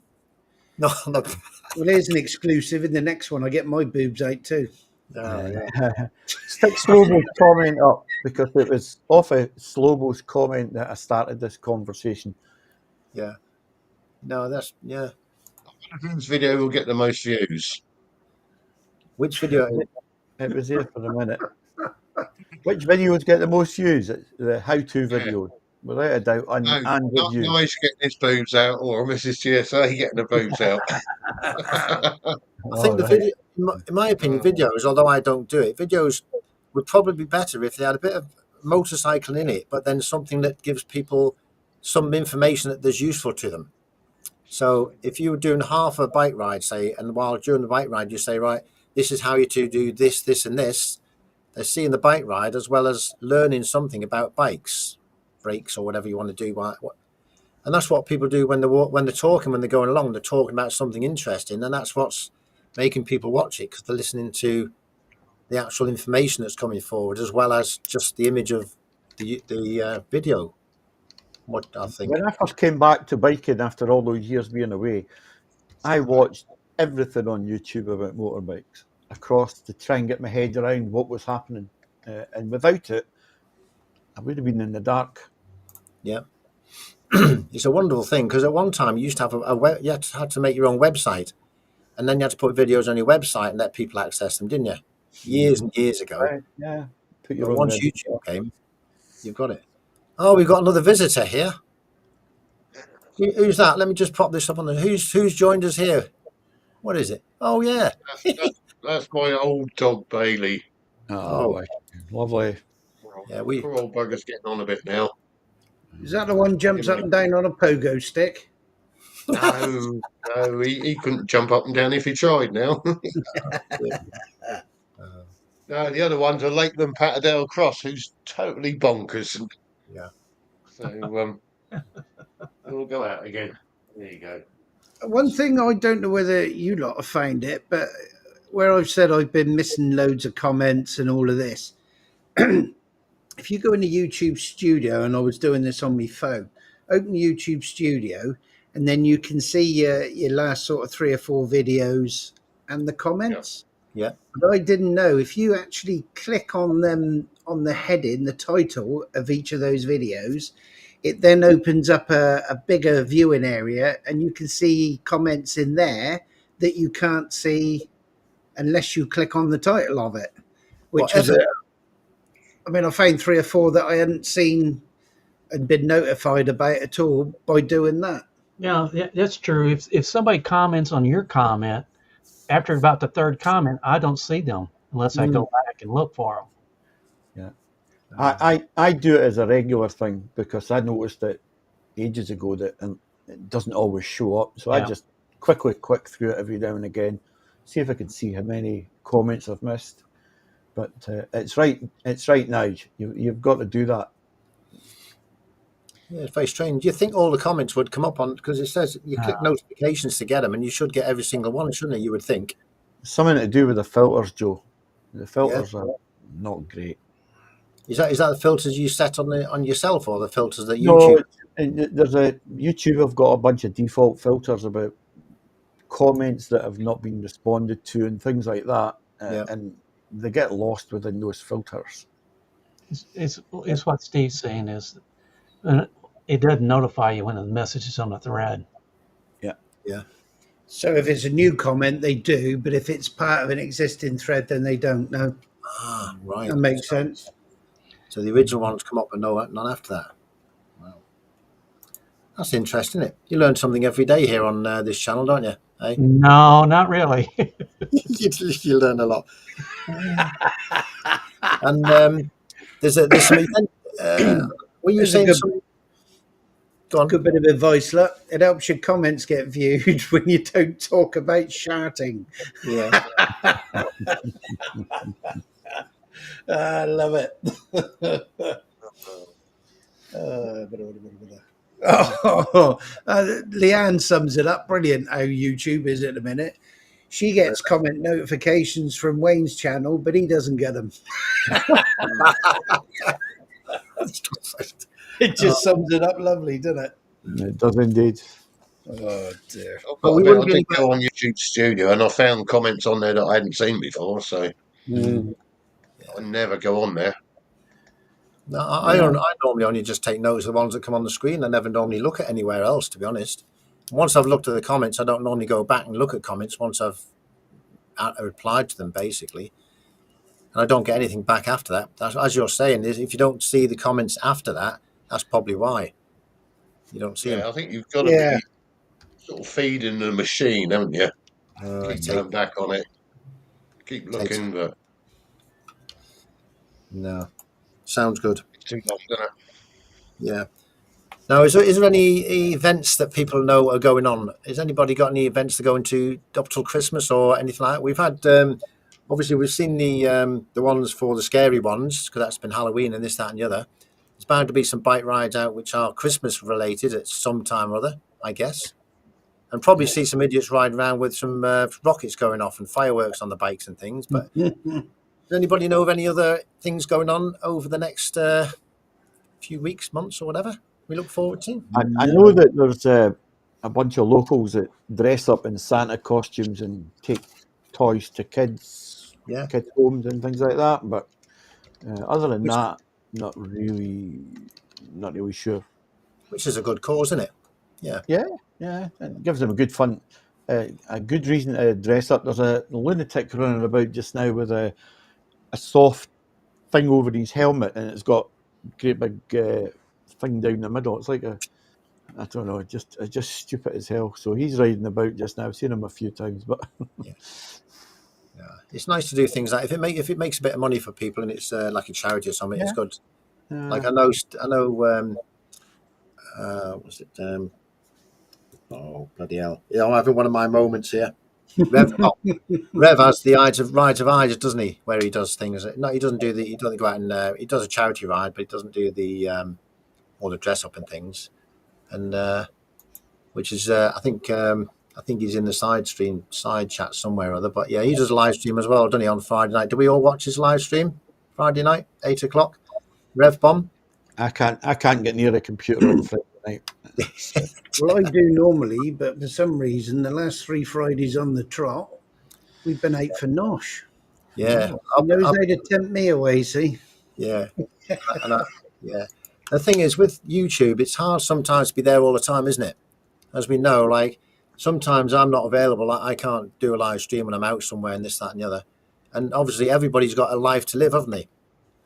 No. Well, here's an exclusive. In the next one, I get my boobs out too. Stick Slobo's comment up because it was off of Slobo's comment that I started this conversation. Yeah. No, that's Whose video will get the most views? Which video? It was there for a minute. Which videos get the most views? The how-to Yeah. videos, without a doubt, and No, not reviews. Nige getting his boobs out or Mrs. GSA getting the boobs out. I think the video, in my opinion, Oh. videos, although I don't do it, videos would probably be better if they had a bit of motorcycling in it, but then something that gives people some information that is useful to them. So if you were doing half a bike ride, say, and while during the bike ride you say, right, this is how you to do this, this, and this, they're seeing the bike ride as well as learning something about bikes, brakes, or whatever you want to do. And that's what people do when they're talking, when they're going along. They're talking about something interesting, and that's what's making people watch it, because they're listening to the actual information that's coming forward as well as just the image of the video. What I think. When I first came back to biking after all those years being away, I watched everything on YouTube about motorbikes across to try and get my head around what was happening. And without it, I would have been in the dark. Yeah. It's a wonderful thing, because at one time you used to have you had to make your own website, and then you had to put videos on your website and let people access them, didn't you? Years and years ago. Right, yeah. Put your But own once website. YouTube came, you've got it. Oh, we've got another visitor here. Who's that? Let me just pop this up on the. Who's joined us here? What is it? Oh yeah. That's my old dog Bailey. Oh, lovely. Yeah, Poor old bugger's getting on a bit now. Is that the one jumps up and down on a pogo stick? No, he couldn't jump up and down if he tried now. No, the other one's a Lakeland Patterdale Cross, who's totally bonkers. Yeah. So we'll go out again. There you go. One thing, I don't know whether you lot have found it, but where I've said I've been missing loads of comments and all of this, if you go into YouTube Studio, and I was doing this on my phone, open YouTube Studio, and then you can see your last sort of 3 or 4 videos and the comments. Yeah. But I didn't know, if you actually click on them, on the heading, the title of each of those videos, it then opens up a bigger viewing area, and you can see comments in there that you can't see unless you click on the title of it, which is I mean, I found 3 or 4 that I hadn't seen and been notified about at all by doing that. Yeah, that's true. If somebody comments on your comment, after about the 3rd comment, I don't see them unless I go back and look for them. Yeah. I do it as a regular thing because I noticed it ages ago that it doesn't always show up. So I just quickly click through it every now and again, see if I can see how many comments I've missed. But it's right now. You've got to do that. Yeah, it's very strange. You think all the comments would come up on, because it says you click notifications to get them, and you should get every single one, shouldn't it? You would think. Something to do with the filters, Joe. The filters are not great. Is that the filters you set on yourself, or the filters that YouTube? No, there's YouTube have got a bunch of default filters about comments that have not been responded to and things like that, and they get lost within those filters. It's what Steve's saying is, it doesn't notify you when the message is on the thread. Yeah. So if it's a new comment, they do, but if it's part of an existing thread, then they don't know. Ah, right. That makes sense. So the original ones come up and none after that. Wow. That's interesting, isn't it? You learn something every day here on this channel, don't you? Eh? No, not really. you learn a lot. And there's some event. Were you saying something? Go on. Good bit of advice, look. It helps your comments get viewed when you don't talk about sharting. Yeah. I love it. Leanne sums it up brilliant how YouTube is at the minute. She gets comment notifications from Wayne's channel, but he doesn't get them. It just sums it up lovely, doesn't it? It does indeed. Oh dear. I did go on YouTube Studio and I found comments on there that I hadn't seen before, so I never go on there. No, I normally only just take notes of the ones that come on the screen. I never normally look at anywhere else, to be honest. Once I've looked at the comments, I don't normally go back and look at comments once I've replied to them, basically. And I don't get anything back after that. That's, as you're saying, if you don't see the comments after that, that's probably why you don't see Yeah, them. I think you've got to Yeah. be sort of feeding the machine, haven't you? Keep Take, going back on it. Keep takes looking, but no. Sounds good. it's too long, doesn't it? Yeah. Now, is there any events that people know are going on? Has anybody got any events to go into up till Christmas or anything like that? We've had, obviously, we've seen the ones for the scary ones because that's been Halloween and this, that, and the other. There's bound to be some bike rides out which are Christmas related at some time or other, I guess. And probably see some idiots riding around with some rockets going off and fireworks on the bikes and things. But does anybody know of any other things going on over the next few weeks, months, or whatever we look forward to? I know that there's a bunch of locals that dress up in Santa costumes and take toys to kids' homes and things like that. But other than that, not really sure. Which is a good cause, isn't it? Yeah. Yeah. It gives them a good fun, a good reason to dress up. There's a lunatic running about just now with a soft thing over his helmet, and it's got great big thing down the middle. It's like I don't know, just stupid as hell. So he's riding about just now. I've seen him a few times, but yeah, it's nice to do things like if it makes a bit of money for people and it's like a charity or something, it's good. Like I know, what's it? Oh bloody hell! Yeah, I'm having one of my moments here. Rev has the rides of eyes, doesn't he? Where he does things. No, he doesn't do he doesn't go out and he does a charity ride, but he doesn't do the all the dress up and things. And which is I think he's in the side chat somewhere or other. But yeah, he does a live stream as well, doesn't he, on Friday night? Do we all watch his live stream Friday night, 8:00? Rev Bomb. I can't get near a computer on Friday night. Well, I do normally, but for some reason, the last 3 Fridays on the trot, we've been out for Nosh. Yeah, Knows how to tempt me away. See. Yeah, yeah. The thing is, with YouTube, it's hard sometimes to be there all the time, isn't it? As we know, like sometimes I'm not available. I can't do a live stream when I'm out somewhere and this, that, and the other. And obviously, everybody's got a life to live, haven't they?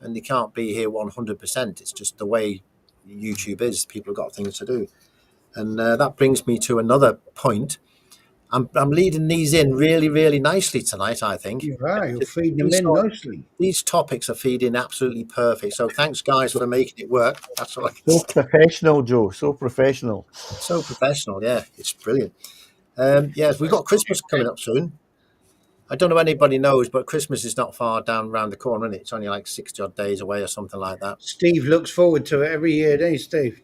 And they can't be here 100%. It's just the way YouTube is. People have got things to do. And that brings me to another point. I'm leading these in really, really nicely tonight, I think. You're feeding them in nicely. These topics are feeding absolutely perfect. So thanks, guys, for making it work. That's all I can So say. professional, Joe. So professional. So professional, yeah. It's brilliant. Yes, we've got Christmas coming up soon. I don't know if anybody knows, but Christmas is not far down around the corner, isn't it? It's only like 60 odd days away or something like that. Steve looks forward to it every year, doesn't he, Steve?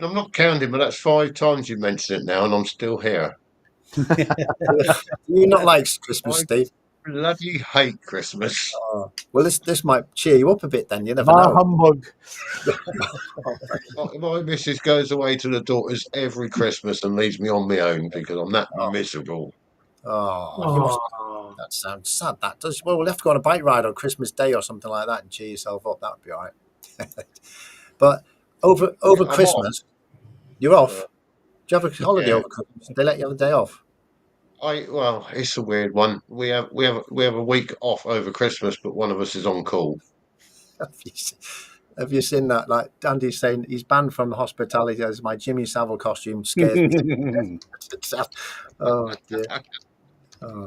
I'm not counting, but that's 5 times you mentioned it now, and I'm still here. Do you not like Christmas, I Steve? bloody hate Christmas. Oh, well, this might cheer you up a bit then. You never know. Humbug. My missus goes away to the daughters every Christmas and leaves me on my own because I'm that miserable. That sounds sad. That does. Well, we'll have to go on a bike ride on Christmas Day or something like that and cheer yourself up. That would be all right. But over Christmas, you're off. Do you have a holiday over Christmas? They let you have a day off. Well, it's a weird one. We have a week off over Christmas, but one of us is on call. Have you seen that? Like Andy's saying, he's banned from the hospitality as my Jimmy Savile costume scares me. Oh dear. Oh.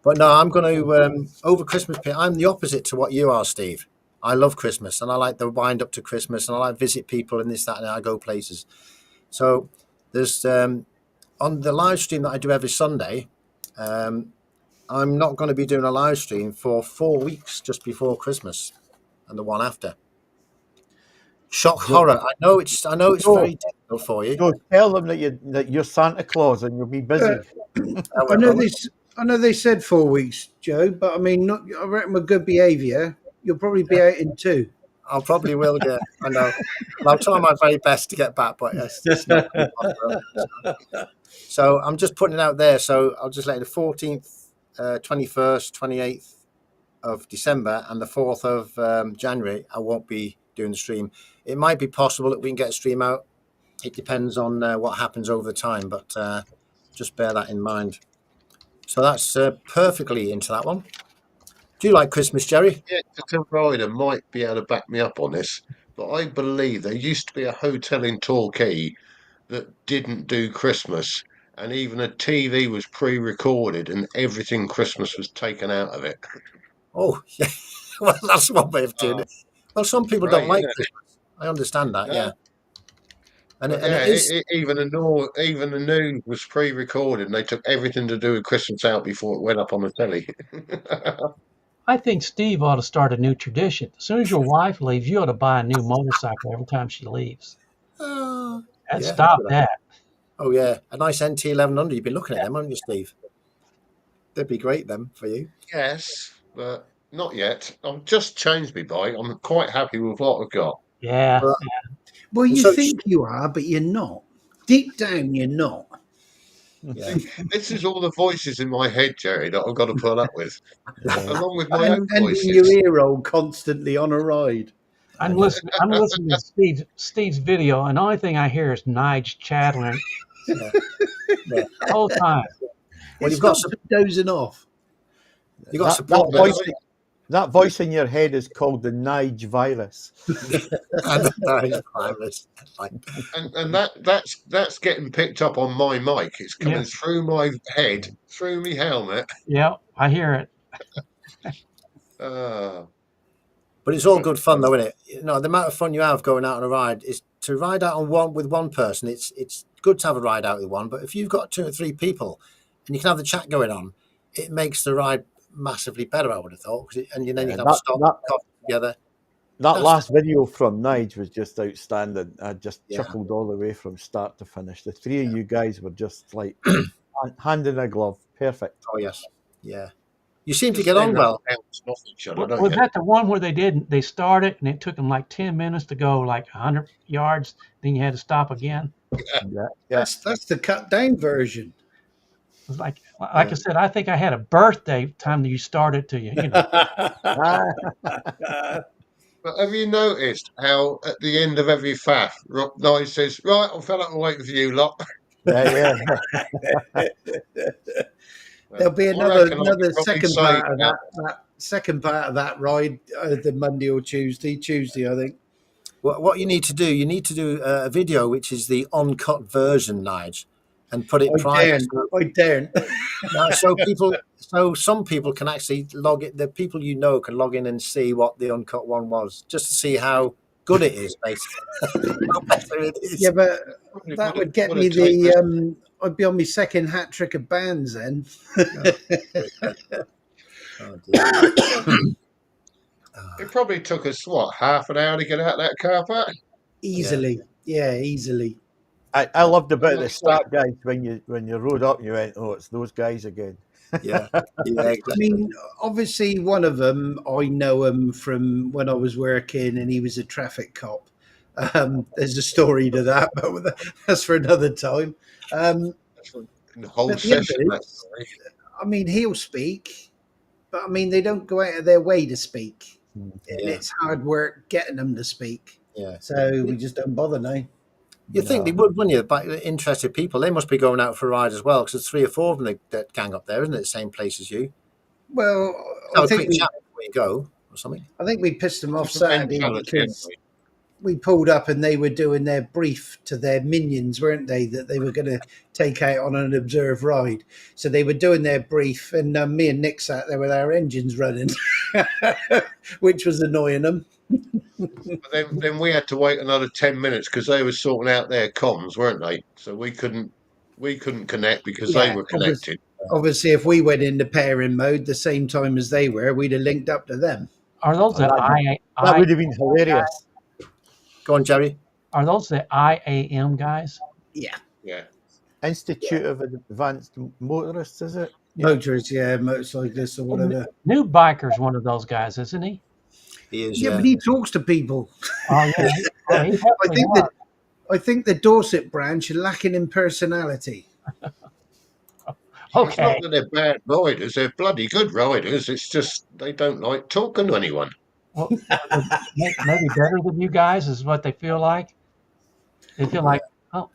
But no, I'm going to over Christmas. I'm the opposite to what you are, Steve. I love Christmas and I like the wind up to Christmas and I like visit people and this, that, and I go places. So there's on the live stream that I do every Sunday. I'm not going to be doing a live stream for 4 weeks just before Christmas and the one after. Shock horror. I know it's very difficult for you. Go tell them that you're Santa Claus and you'll be busy. I know they said 4 weeks, Joe, but I mean, I reckon with good behaviour, you'll probably be out in 2. I probably will get. I know. And I'll try my very best to get back, but it's not good enough. So I'm just putting it out there. So I'll just let you the 14th, 21st, 28th of December, and the 4th of January. I won't be doing the stream. It might be possible that we can get a stream out it depends on what happens over time, but just bear that in mind. So that's perfectly into that one. Do you like Christmas, Jerry? Yeah, the rider might be able to back me up on this, but I believe there used to be a hotel in Torquay that didn't do Christmas, and even a TV was pre-recorded, and everything Christmas was taken out of it. Oh, yeah. Well, that's one way of doing Oh, it. Well, some people great, don't like isn't it? Christmas. I understand that, yeah. No, And but it yeah, is, even the news was pre-recorded, and they took everything to do with Christmas out before it went up on the telly. I think Steve ought to start a new tradition. As soon as your wife leaves, you ought to buy a new motorcycle every time she leaves. And yeah. stop that. Oh, yeah. A nice NT 1100. You've been looking at them, haven't you, Steve? They'd be great, them, for you. Yes, but not yet. I've just changed my bike. I'm quite happy with what I've got. Yeah. Well, Well, you so, think you are, but you're not. Deep down, you're not. yeah. This is all the voices in my head, Jerry, that I've got to put up with, along with my own And in your voices. ear roll constantly on a ride. I'm listening. I'm listening to Steve's video, and the only thing I hear is Nige chattering Yeah. the whole time. Well, It you've got stops dozing off. You've got That, support. that voice, that voice in your head is called the Nige virus. And that's getting picked up on my mic. It's coming Yeah. through my head, through my helmet. Yeah, I hear it. Uh, But it's all good fun, though, isn't it? You know, the amount of fun you have going out on a ride is to ride out on one person. It's good to have a ride out with one, but if you've got 2 or 3 people and you can have the chat going on, it makes the ride massively better. I would have thought, and then you can have a stop coffee together. That last video from Nige was just outstanding. I just Yeah. chuckled all the way from start to finish. The 3 of you guys were just like hand in a glove, perfect. Oh yes, yeah. You seem to just get on end up well. bouncing off each other, don't Was you? that the one where they started and it took them like 10 minutes to go like 100 yards, then you had to stop again? Yeah. That's the cut down version. It was like I said, I think I had a birthday time that you started to you know. But have you noticed how at the end of every faff, Nye says, "Right, I'm fed up and waiting for you lot." Yeah. There'll be I another reckon I could probably second say part of that second part of that ride, the Monday or Tuesday, I think. What you need to do, a video which is the uncut version, Nige, and put it private. I daren't. So some people can actually log it. The people you know can log in and see what the uncut one was, just to see how good it is, basically. How better it is. Yeah, but that would get me the. I'd be on my second hat trick of bands then. Oh, dear. It probably took us what, half an hour to get out of that car park. Easily, yeah, easily. I loved the bit at the start, guys, when you rode up and you went, "Oh, it's those guys again." Yeah, exactly. I mean, obviously, one of them I know him from when I was working, and he was a traffic cop. There's a story to that, but that's for another time. The whole session. I mean, he'll speak, but I mean, they don't go out of their way to speak, and it's hard work getting them to speak. Yeah. So we just don't bother now. You think they would, wouldn't you? But interested people, they must be going out for a ride as well, because there's 3 or 4 of them that gang up there, isn't it? The same place as you. Well, I think chat before you go or something. I think we pissed them off Saturday because we pulled up and they were doing their brief to their minions, weren't they? That they were going to take out on an observed ride. So they were doing their brief, and me and Nick sat there with our engines running, which was annoying them. But then we had to wait another 10 minutes because they were sorting out their comms, weren't they? So we couldn't connect because they were connected. Obviously, if we went into pairing mode the same time as they were, we'd have linked up to them. Are those that would have been hilarious. Go on, Jerry. Are those the IAM guys? Yeah. Institute of Advanced Motorists, is it? Motorcyclists or whatever. New Biker's one of those guys, isn't he? He is. Yeah, but he talks to people. Oh yeah. I think the Dorset branch are lacking in personality. Okay. It's not that they're bad riders; they're bloody good riders. It's just they don't like talking to anyone. Well, maybe better than you guys is what they feel like. They feel like Oh,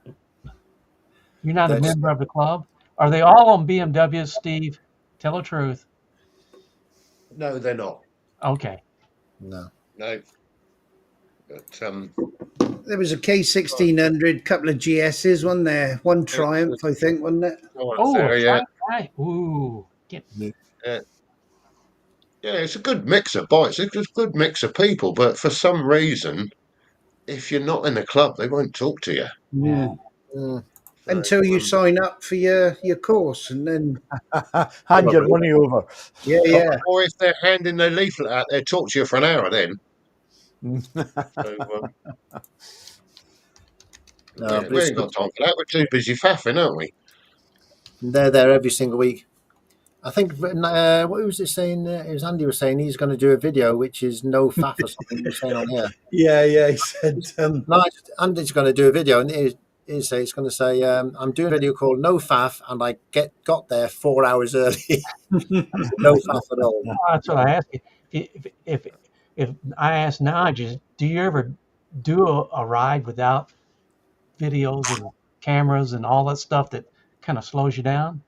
you're not a That's- member of the club? Are they all on BMWs, Steve? Tell the truth. No, they're not. Okay. No. No. But There was a K1600, couple of GSs, wasn't there? One Triumph, I think, wasn't it? Oh, a there, yeah. right. Ooh. Yeah. Yeah, it's a good mix of bikes. It's a good mix of people, but for some reason, if you're not in the club, they won't talk to you. Yeah. Mm, So, Until you sign up for your course, and then Hand your money over. yeah. or if they're handing their leaflet out, they'll talk to you for an hour then. So, no, but we it's ain't got good. time for that. We're too busy faffing, aren't we? They're there every single week. I think what was it saying? It was Andy was saying he's going to do a video which is no faff or something. He was saying on here. Yeah. He said, No, Andy's going to do a video, and he's going to say, "I'm doing a video called No Faff, and I got there 4 hours early. No faff at all." That's what I asked you. If I ask Nige, do you ever do a ride without videos and cameras and all that stuff that kind of slows you down?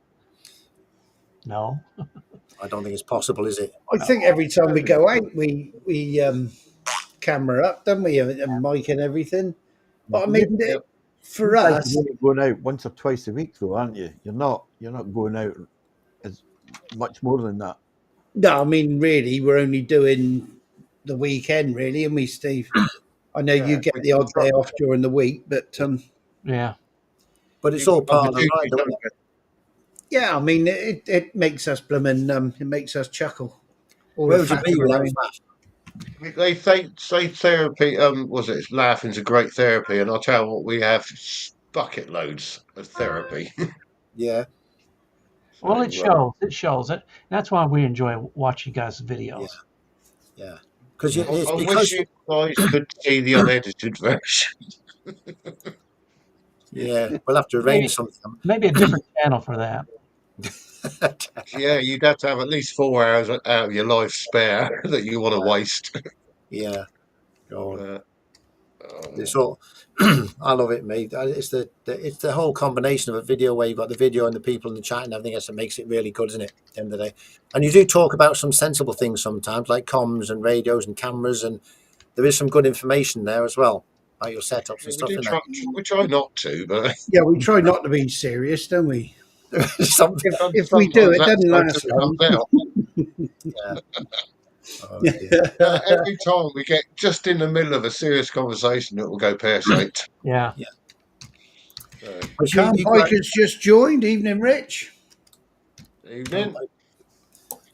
No. I don't think it's possible, is it? I think every time we go out, we camera up, don't we, and mic and everything. But I mean, Yep. for You guys us, are only going out once or twice a week, though, aren't you? You're not going out as much more than that. no, I mean, really, we're only doing the weekend, really, and we, Steve. I know you Yeah, get we the odd try- day off during the week, but Yeah. But it's you all try part of to the do ride, it, though, don't isn't it? yeah, I mean, it makes us blooming, it makes us chuckle. All Where the would you be faffing without around. faff? They say therapy. Was it laughing's a great therapy? And I'll tell you what, we have bucket loads of therapy. Yeah, Well, it So, shows. It shows it. That's why we enjoy watching you guys' yeah, videos. yeah. Because I wish because you guys could see the unedited version. yeah, we'll have to arrange Maybe something. maybe a different channel for that. Yeah, you'd have to have at least 4 hours out of your life spare that you want to waste. Yeah, God. Uh, It's all. I love it, mate. It's the whole combination of a video where you've got the video and the people in the chat and everything else that makes it really good, isn't it? At the end of the day, and you do talk about some sensible things sometimes, like comms and radios and cameras, and there is some good information there as well, like your setups and we stuff. do In we try not to, but Yeah, we try not to be serious, don't we? there, something. If we do, sometimes it that doesn't stuff last just comes long. out. Yeah. Oh dear. Every time we get just in the middle of a serious conversation, it will go pear shaped. Yeah. But Car you guys, Bikers just joined. Evening, Rich. Evening.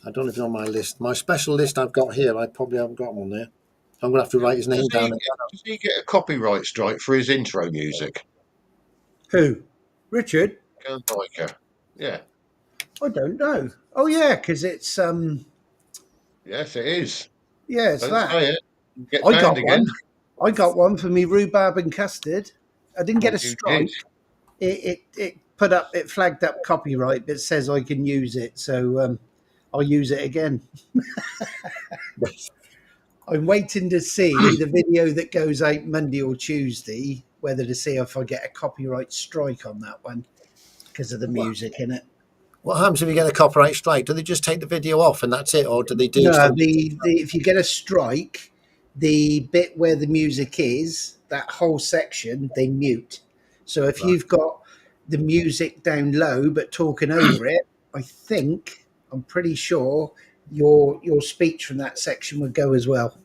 I don't know if it's on my list. My special list I've got here, I probably haven't got one there. I'm going to have to write his name down. Does he get a copyright strike for his intro music? Who? Richard? Go Biker. Yeah. I don't know. Oh yeah, because it's Yes, it is. yeah, it's Don't that. say it. You get I banned got again. one. I got one for me rhubarb and custard. I didn't get a You strike. It put up. It flagged up copyright, but says I can use it, so I'll use it again. I'm waiting to see the video that goes out Monday or Tuesday, whether to see if I get a copyright strike on that one because of the music in it. What happens if you get a copyright strike? Do they just take the video off and that's it, or do they do No, something? if you get a strike, the bit where the music is, that whole section, they mute. So if Right. you've got the music down low but talking over it, I'm pretty sure your speech from that section would go as well.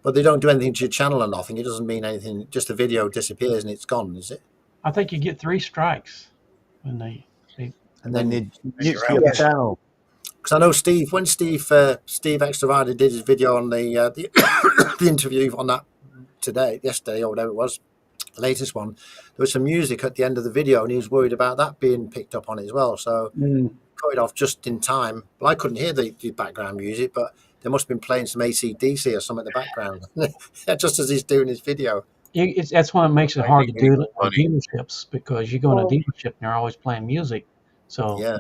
But they don't do anything to your channel or nothing. It doesn't mean anything. Just the video disappears and it's gone, is it? I think you get 3 strikes when they And then they mute you're your out. channel. Because I know Steve, when Steve Extra Rider did his video on the the interview on that yesterday or whatever it was, the latest one, there was some music at the end of the video, and he was worried about that being picked up on it as well. So cut it off just in time. Well, I couldn't hear the background music, but they must have been playing some AC/DC or something in the background, just as he's doing his video. that's why it makes it hard to do it at Funny. dealerships, because you go in a dealership and they're always playing music. So Yeah,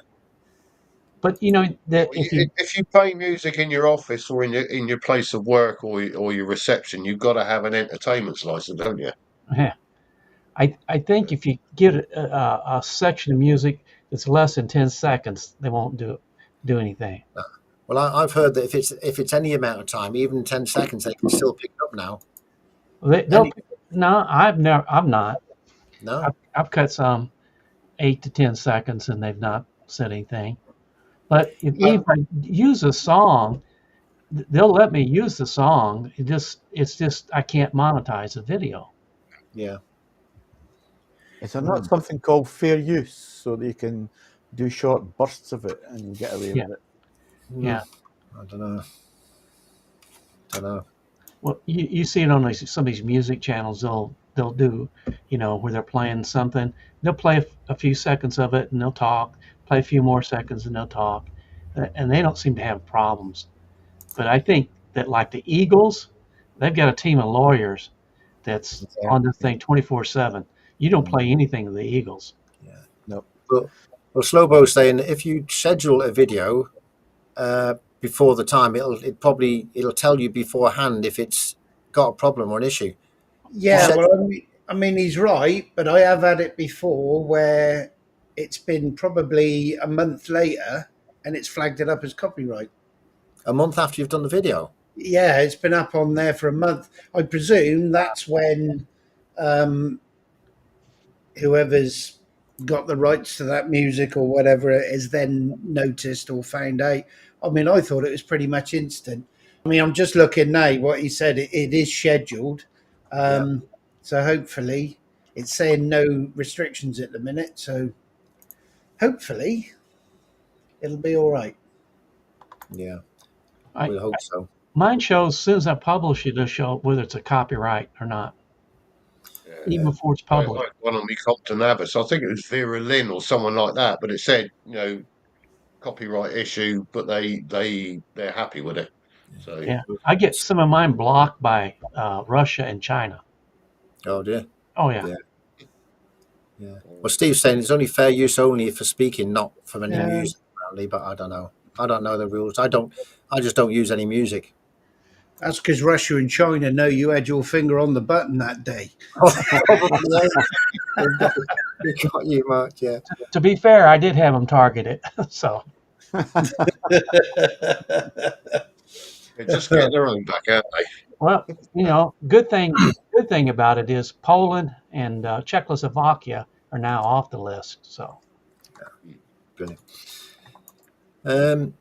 but you know that If you play music in your office or in your place of work or your reception, you've got to have an entertainment license, don't you? yeah. I think if you get a section of music that's less than 10 seconds, they won't do anything. Well, I've heard that if it's any amount of time, even 10 seconds, they can still pick it up now. They'll no, I'm not. No, I've cut some 8 to 10 seconds and they've not said anything. But if I use a song, they'll let me use the song. It's just I can't monetize the video. yeah. Is there not something called fair use so that you can do short bursts of it and get away Yeah. with it? Yeah. I don't know. Well, you see it on some of these music channels. They'll do, where they're playing something. They'll play a few seconds of it and they'll talk. Play a few more seconds and they'll talk, and they don't seem to have problems. But I think that like the Eagles, they've got a team of lawyers that's on this thing 24/7. You don't play anything of the Eagles. Yeah. No. Well, Slowbo's saying if you schedule a video before the time, it'll tell you beforehand if it's got a problem or an issue. Yeah, well, I mean, he's right, but I have had it before where it's been probably a month later and it's flagged it up as copyright. A month after you've done the video. Yeah, it's been up on there for a month. I presume that's when whoever's got the rights to that music or whatever is then noticed or found out. I mean, I thought it was pretty much instant. I mean, I'm just looking now. What he said, it is scheduled. So hopefully, it's saying no restrictions at the minute. So hopefully, it'll be all right. Yeah, I we hope so. Mine shows as soon as I publish it, it'll show whether it's a copyright or not, even before it's I published. had one on my Compton Abbas. I think it was Vera Lynn or someone like that, but it said, copyright issue, but they're happy with it. So Yeah, I get some of mine blocked by Russia and China. Oh dear. Oh yeah. Yeah. Well, Steve's saying it's only fair use only for speaking, not from any music, apparently. But I don't know. I don't know the rules. I just don't use any music. That's because Russia and China know you had your finger on the button that day. We got you, Mark. Yeah. To be fair, I did have them targeted, so. they just get their own back, aren't they? Well, good thing about it is Poland and Czechoslovakia are now off the list. So. Brilliant. I've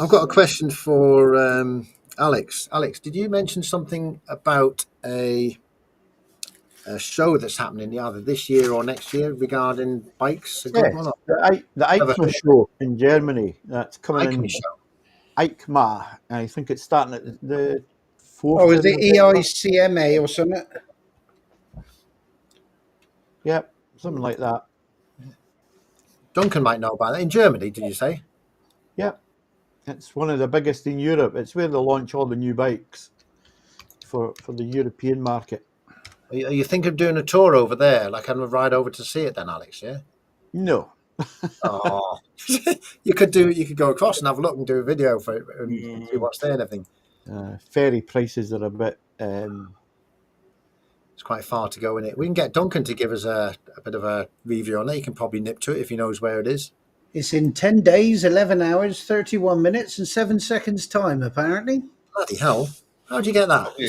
got a question for Alex. Alex, did you mention something about a show that's happening either this year or next year regarding bikes? The EICMA show in Germany that's coming in. EICMA. I think it's starting at the 4th. Oh, is it EICMA or something? Yep, something like that. Duncan might know about that. In Germany, did you say? Yep. It's one of the biggest in Europe. It's where they launch all the new bikes for the European market. Are you thinking of doing a tour over there, like a ride over to see it then, Alex? Yeah. No. Oh, you could go across and have a look and do a video for it and see what's there and everything. Ferry prices are a bit. It's quite far to go in it. We can get Duncan to give us a bit of a review on it. He can probably nip to it if he knows where it is. It's in 10 days, 11 hours, 31 minutes, and 7 seconds time, apparently. Bloody hell! How'd you get that? Yeah,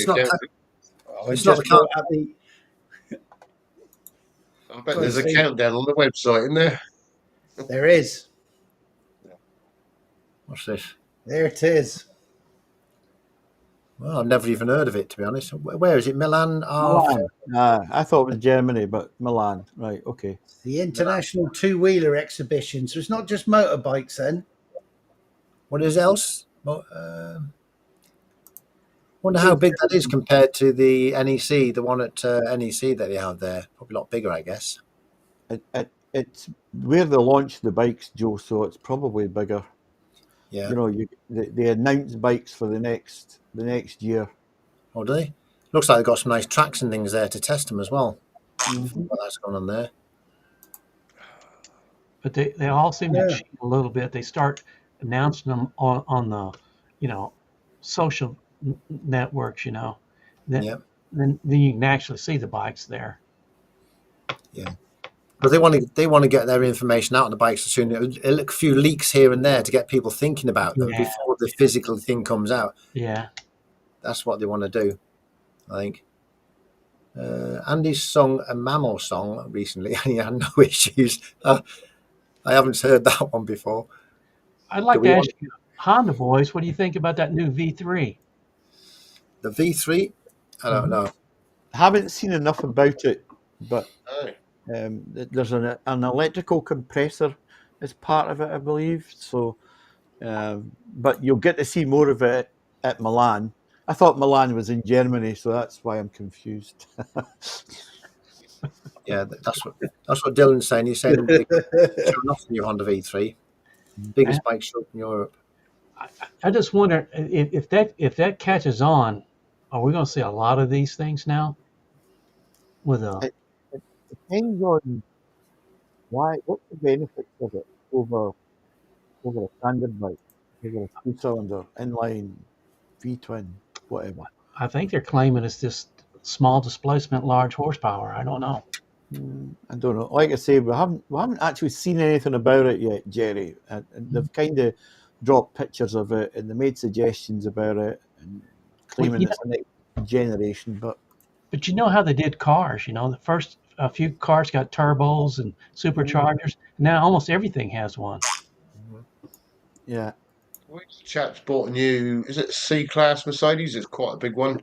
it's not the count. I bet there's a countdown on the website, isn't there? There is. What's this? There it is. Well, I've never even heard of it, to be honest. Where is it? Milan? Milan. I thought it was Germany, but Milan. Right, okay. The International Two-Wheeler Exhibition. So it's not just motorbikes then. What is else? Wonder how big that is compared to the NEC, the one at NEC that they have there. Probably a lot bigger, I guess. It's where they launch the bikes, Joe, so it's probably bigger. Yeah. They announce bikes for the next year. Oh, do they? Looks like they've got some nice tracks and things there to test them as well. What that's going on there. But they all seem to cheat a little bit. They start announcing them on the, social networks, Then you can actually see the bikes there. Yeah. But they want to get their information out on the bikes as soon. A few leaks here and there to get people thinking about them Yeah. before the physical thing comes out. Yeah. That's what they want to do, I think. Andy's sung a Mammal song recently, and he had no issues. I haven't heard that one before. I'd Do like to we ask want you, Honda boys, what do you think about that new V3? the V3? I don't know. Haven't seen enough about it, but Oh, there's an electrical compressor as part of it, I believe. So, but you'll get to see more of it at Milan. I thought Milan was in Germany, so that's why I'm confused. Yeah, that's what Dylan's saying. He's saying they showing off the new Honda V3, biggest bike show in Europe. I just wonder if that catches on, are we going to see a lot of these things now? With a It depends on what's the benefits of it over a standard bike, over a two-cylinder, inline, V-twin, whatever. I think they're claiming it's just small displacement, large horsepower. I don't know. I don't know. Like I say, we haven't actually seen anything about it yet, Jerry. And they've kind of dropped pictures of it, and they made suggestions about it, and claiming it's the next generation. But you know how they did cars. The first a few cars got turbos and superchargers. Now almost everything has one. Yeah, which chap's bought a new, is it C-Class Mercedes? It's quite a big one.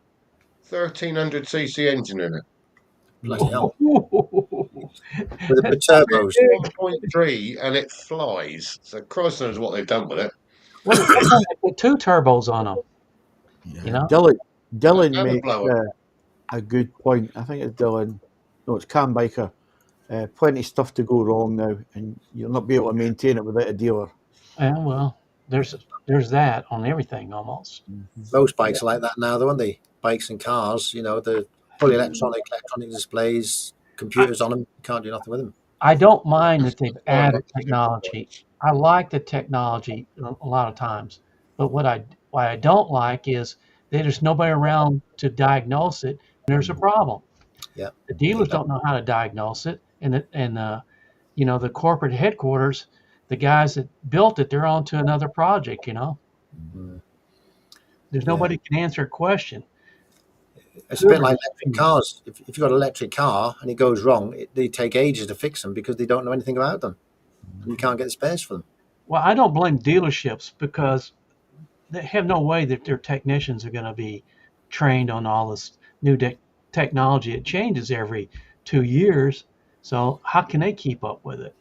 1300cc engine in it. Bloody hell. Well, With the turbos. 1.3 and it flies. So Christ knows what they've done with it. sometimes they put two turbos on them. yeah. Dylan And a makes blower. a good point. I think it's Dylan. No, it's Cam Biker. Plenty of stuff to go wrong now, and you'll not be able to maintain it without a dealer. Yeah, well, there's that on everything almost. Most bikes are like that now, though, aren't they? Bikes and cars, the fully electronic displays, computers on them. You can't do nothing with them. I don't mind that they've Quite added much technology. I like the technology a lot of times, but what I don't like is there's nobody around to diagnose it, and there's a problem. Yeah. The dealers don't know how to diagnose it, and the corporate headquarters, the guys that built it, they're on to another project. Mm. There's Yeah. nobody can answer a question. It's a bit like electric cars. If you've got an electric car and it goes wrong, they take ages to fix them because they don't know anything about them. And you can't get the spares for them. Well, I don't blame dealerships because they have no way that their technicians are going to be trained on all this new technology. It changes every 2 years. So how can they keep up with it?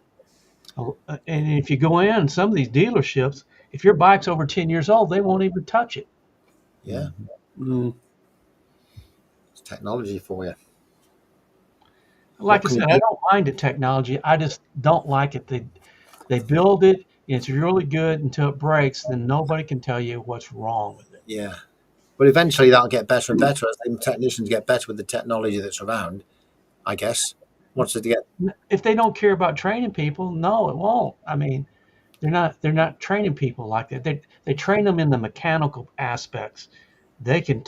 And if you go in some of these dealerships, if your bike's over 10 years old, they won't even touch it. Yeah. Mm. It's technology for you. Like I What can said, you I do? don't mind the technology. I just don't like it. They build it, it's really good until it breaks, then nobody can tell you what's wrong with it. Yeah. But eventually that'll get better and better as the technicians get better with the technology that's around, I guess. Once they get If they don't care about training people, no, it won't. I mean, they're not training people like that. They train them in the mechanical aspects. They can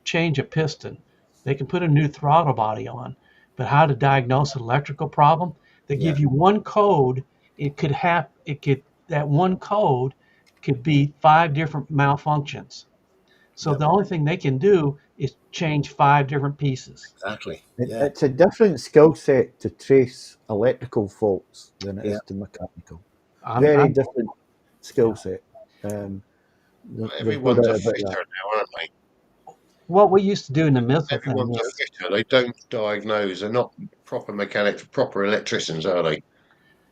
change a piston. They can put a new throttle body on. But how to diagnose an electrical problem? They give you one code. That one code could be 5 different malfunctions. So Yep. the only thing they can do is change 5 different pieces. exactly. Yeah. It's a different skill set to trace electrical faults than it is Yeah. to mechanical. I'm- I'm- Different skill set. There's no Everyone's a doubt about fitter that. now, aren't they? what we used to do in the missile thing Everyone's a is fitter. They don't diagnose. They're not proper mechanics, proper electricians, are they?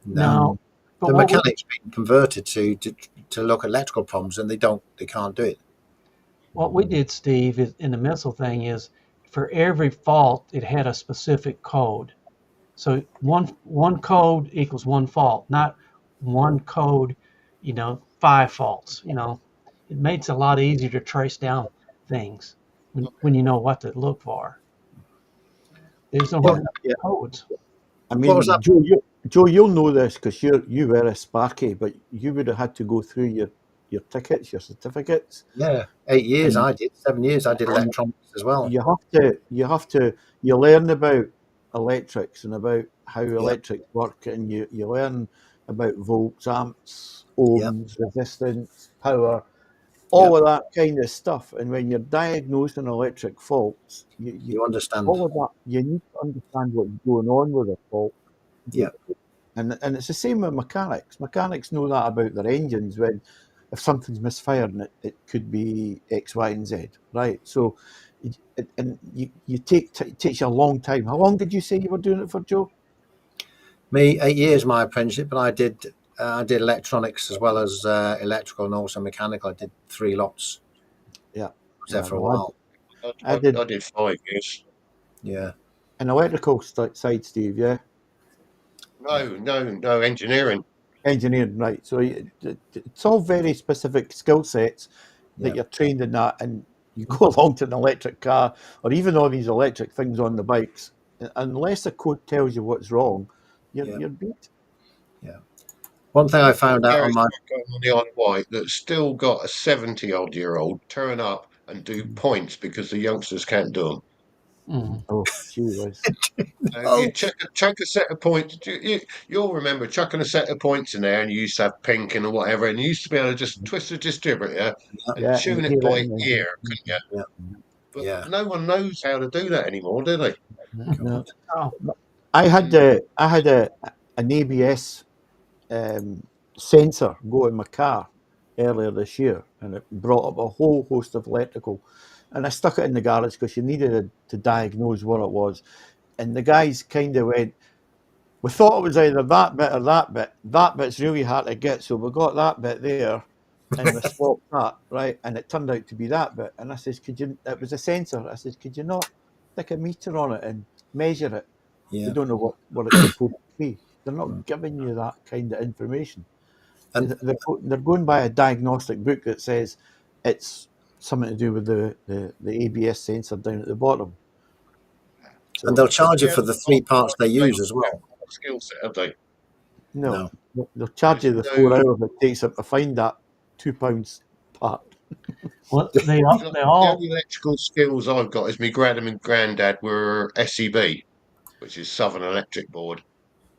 no, but The what we mechanics being converted to look at electrical problems and they can't do it. What we did, Steve, in the missile thing is for every fault, it had a specific code. So one code equals one fault, not one code, 5 faults. It makes it a lot easier to trace down things when you know what to look for. There's no Well, yeah. codes. I What was mean, that? Joe, you'll know this because you were a Sparky, but you would have had to go through your tickets, your certificates. Yeah. 8 years And- I did. 7 years I did electronics as well. You learn about electrics and about how electrics work, and you learn about volts, amps, ohms, resistance, power, all of that kind of stuff. And when you're diagnosing electric faults, You understand. all of that, you need to understand what's going on with the fault. Yeah. And it's the same with mechanics. Mechanics know that about their engines. When if something's misfiring, it could be X, Y, and Z, right? So, it takes you a long time. How long did you say you were doing it for, Joe? Me, 8 years my apprenticeship, but I did electronics as well as electrical and also mechanical. I did 3 lots. Yeah, I was there for a while. I I did 5 years. Yeah. An electrical side, Steve. Yeah, No, engineering. engineering, right? So it's all very specific skill sets that Yeah. you're trained in that, and you go along to an electric car or even all these electric things on the bikes. Unless the code tells you what's wrong, you're beat. Yeah. One thing I found out on Garage my going on the Isle of Wight that's still got a 70-odd-year-old turn up and do points because the youngsters can't do them. Mm. Oh, gee whiz. You chuck a set of points. You'll remember chucking a set of points in there, and you used to have pinking or whatever, and you used to be able to just twist the distributor and Yeah, and tune it hear it by in the ear, couldn't you? yeah. But Yeah. no one knows how to do that anymore, do they? no. Oh, I had an ABS sensor go in my car earlier this year, and it brought up a whole host of electrical. And I stuck it in the garage because you needed to diagnose what it was. And the guys kind of went, "We thought it was either that bit or that bit. That bit's really hard to get, so we got that bit there, and we swapped that, right? And it turned out to be that bit." And I says, "Could you? It was a sensor." I says, "Could you not stick a meter on it and measure it? We Yeah. don't know what it's supposed to be. They're not giving you that kind of information. And They're going by a diagnostic book that says it's something to do with the ABS sensor down at the bottom." they'll So charge you Yeah, for the 3 parts they they use don't as well. have a skill set, have they? no, No. they'll charge There's you the no. 4 hours it takes them to find that £2 part. well, they The all. only electrical skills I've got is my granddad and granddad were SEB, which is Southern Electric Board.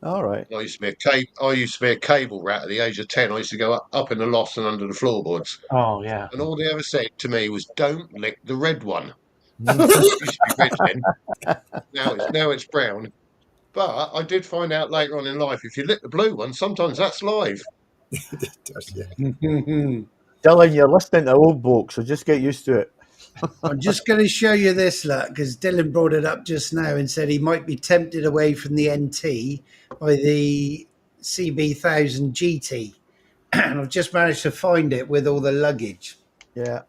All right. I used to be a cable rat at the age of 10. I used to go up in the lofts and under the floorboards. Oh yeah. And all they ever said to me was, "Don't lick the red one." Mhm. It used to be red then. Now it's brown. But I did find out later on in life, if you lick the blue one, sometimes that's live. Yeah. Dylan, you're listening to old bloke, so just get used to it. I'm just going to show you this, look, because Dylan brought it up just now and said he might be tempted away from the NT by the CB1000 GT. And I've just managed to find it with all the luggage. Yeah.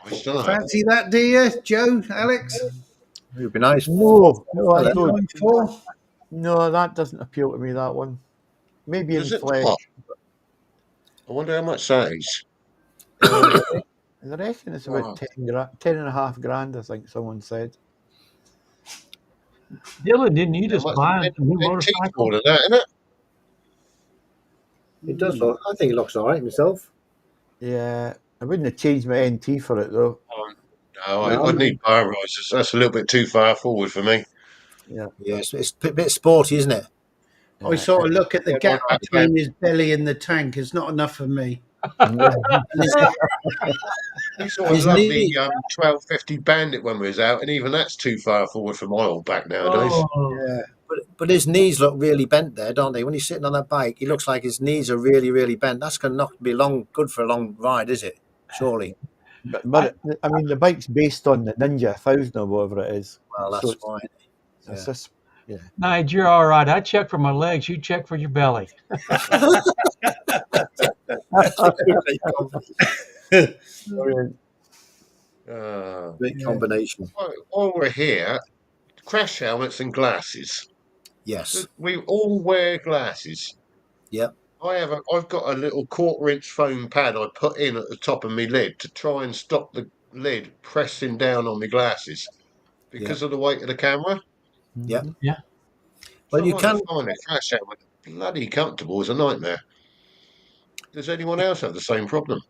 I don't know. Fancy that, do you, Joe, Alex? It would be nice. No, I Hello. don't. 994? No, that doesn't appeal to me, that one. Maybe in Does it flesh. not? I wonder how much that is. I reckon it's about Wow. 10 and a half grand, I think someone said. Dylan, didn't you How just much? buy a new NT's motorcycle? more than that, isn't it? It does look. I think it looks all right myself. Yeah, I wouldn't have changed my NT for it, though. No, No. I'd need bar risers. That's a little bit too far forward for me. Yeah. Yes, it's a bit sporty, isn't it? I sort of look at the Yeah, gap right, between his belly and the tank. It's not enough for me. And We saw a his lovely knee. 1250 Bandit when we was out, and even that's too far forward for my old back nowadays. Oh, Yeah. But his knees look really bent there, don't they? When he's sitting on that bike, he looks like his knees are really, really bent. That's going to not be good for a long ride, is it? Surely. I mean, the bike's based on the Ninja 1000 or whatever it is. Well, So that's it's, fine. it's Yeah. this, Nigel, you're all right. I check for my legs. You check for your belly. brilliant. Great combination. While we're here, crash helmets and glasses. Yes. We all wear glasses. Yep. I've got a little quarter-inch foam pad I put in at the top of my lid to try and stop the lid pressing down on my glasses because of the weight of the camera. Yep. Mhm. Yeah. Well, you Sometimes can. I find a crash helmet bloody comfortable as a nightmare. Does anyone else have the same problem?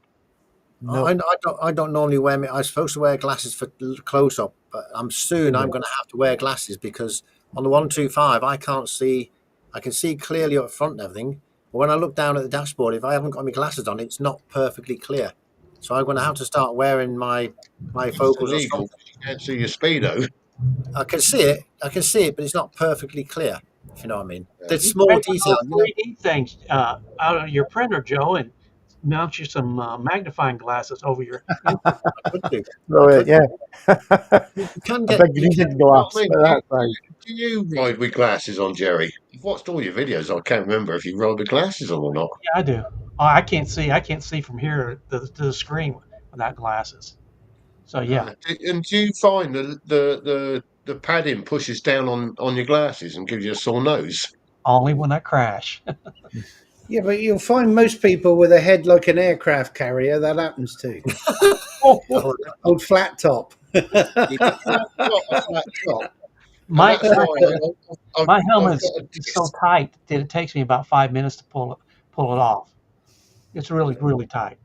No. I don't normally wear. I'm supposed to wear glasses for close up, but I'm going to have to wear glasses because On the 125, I can't see. I can see clearly up front and everything, but when I look down at the dashboard, if I haven't got my glasses on, it's not perfectly clear. So I'm going to have to start wearing my It's focals or illegal. something. You can't see your speedo. I can see it. I can see it, but it's not perfectly clear. If you know what I mean. Yeah. The You small print one detail, of those 3D things out of your printer, Joe, and mount you some magnifying glasses over your. I could do. I So could. yeah, You can a get. big You can. reading You know what glass I mean? for that size. Do you ride with glasses on, Jerry? I've watched all your videos. I can't remember if you ride with glasses on or not. Yeah, I do. Oh, I can't see. I can't see from here to the screen without glasses. So yeah, And do you find the padding pushes down on your glasses and gives you a sore nose? only when I crash. Yeah, but you'll find most people with a head like an aircraft carrier that happens to. Oh, Old flat top. you I've got a flat top, and my that's why my I've helmet got a is so disc. tight that it takes me about 5 minutes to pull it off. It's really tight.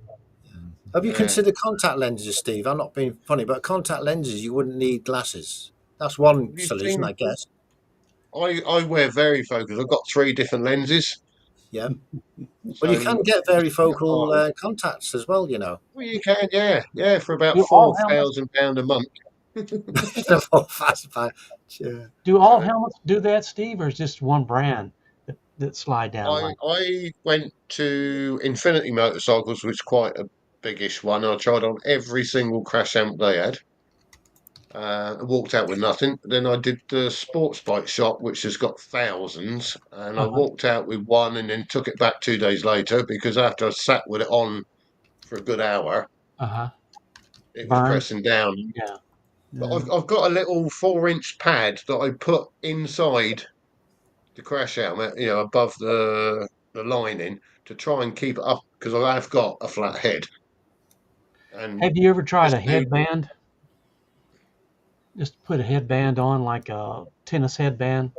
Have you Yeah. considered contact lenses, Steve? I'm not being funny, but contact lenses, you wouldn't need glasses. That's one Have you solution, seen? I guess. I wear varifocal. I've got three different lenses, Yeah. Well, you so can get it's quite hard. varifocal contacts as well, you know. Well, you can, yeah, for about Do all helmets £4,000 a month. Oh, fast back. Yeah. do all So helmets do that, Steve, or is just one brand that slide down like? I went to Infinity Motorcycles, which is quite a biggish one. I tried on every single crash helmet they had. Walked out with nothing. Then I did the sports bike shop, which has got thousands, and I Uh-huh. walked out with one, and then took it back 2 days later because after I sat with it on for a good hour, Uh-huh. it was Burned. pressing down. Yeah. But Yeah. I've got a little 4-inch pad that I put inside the crash helmet, above the lining to try and keep it up because I have got a flat head. And Have you ever tried just a do, headband? Just put a headband on like a tennis headband.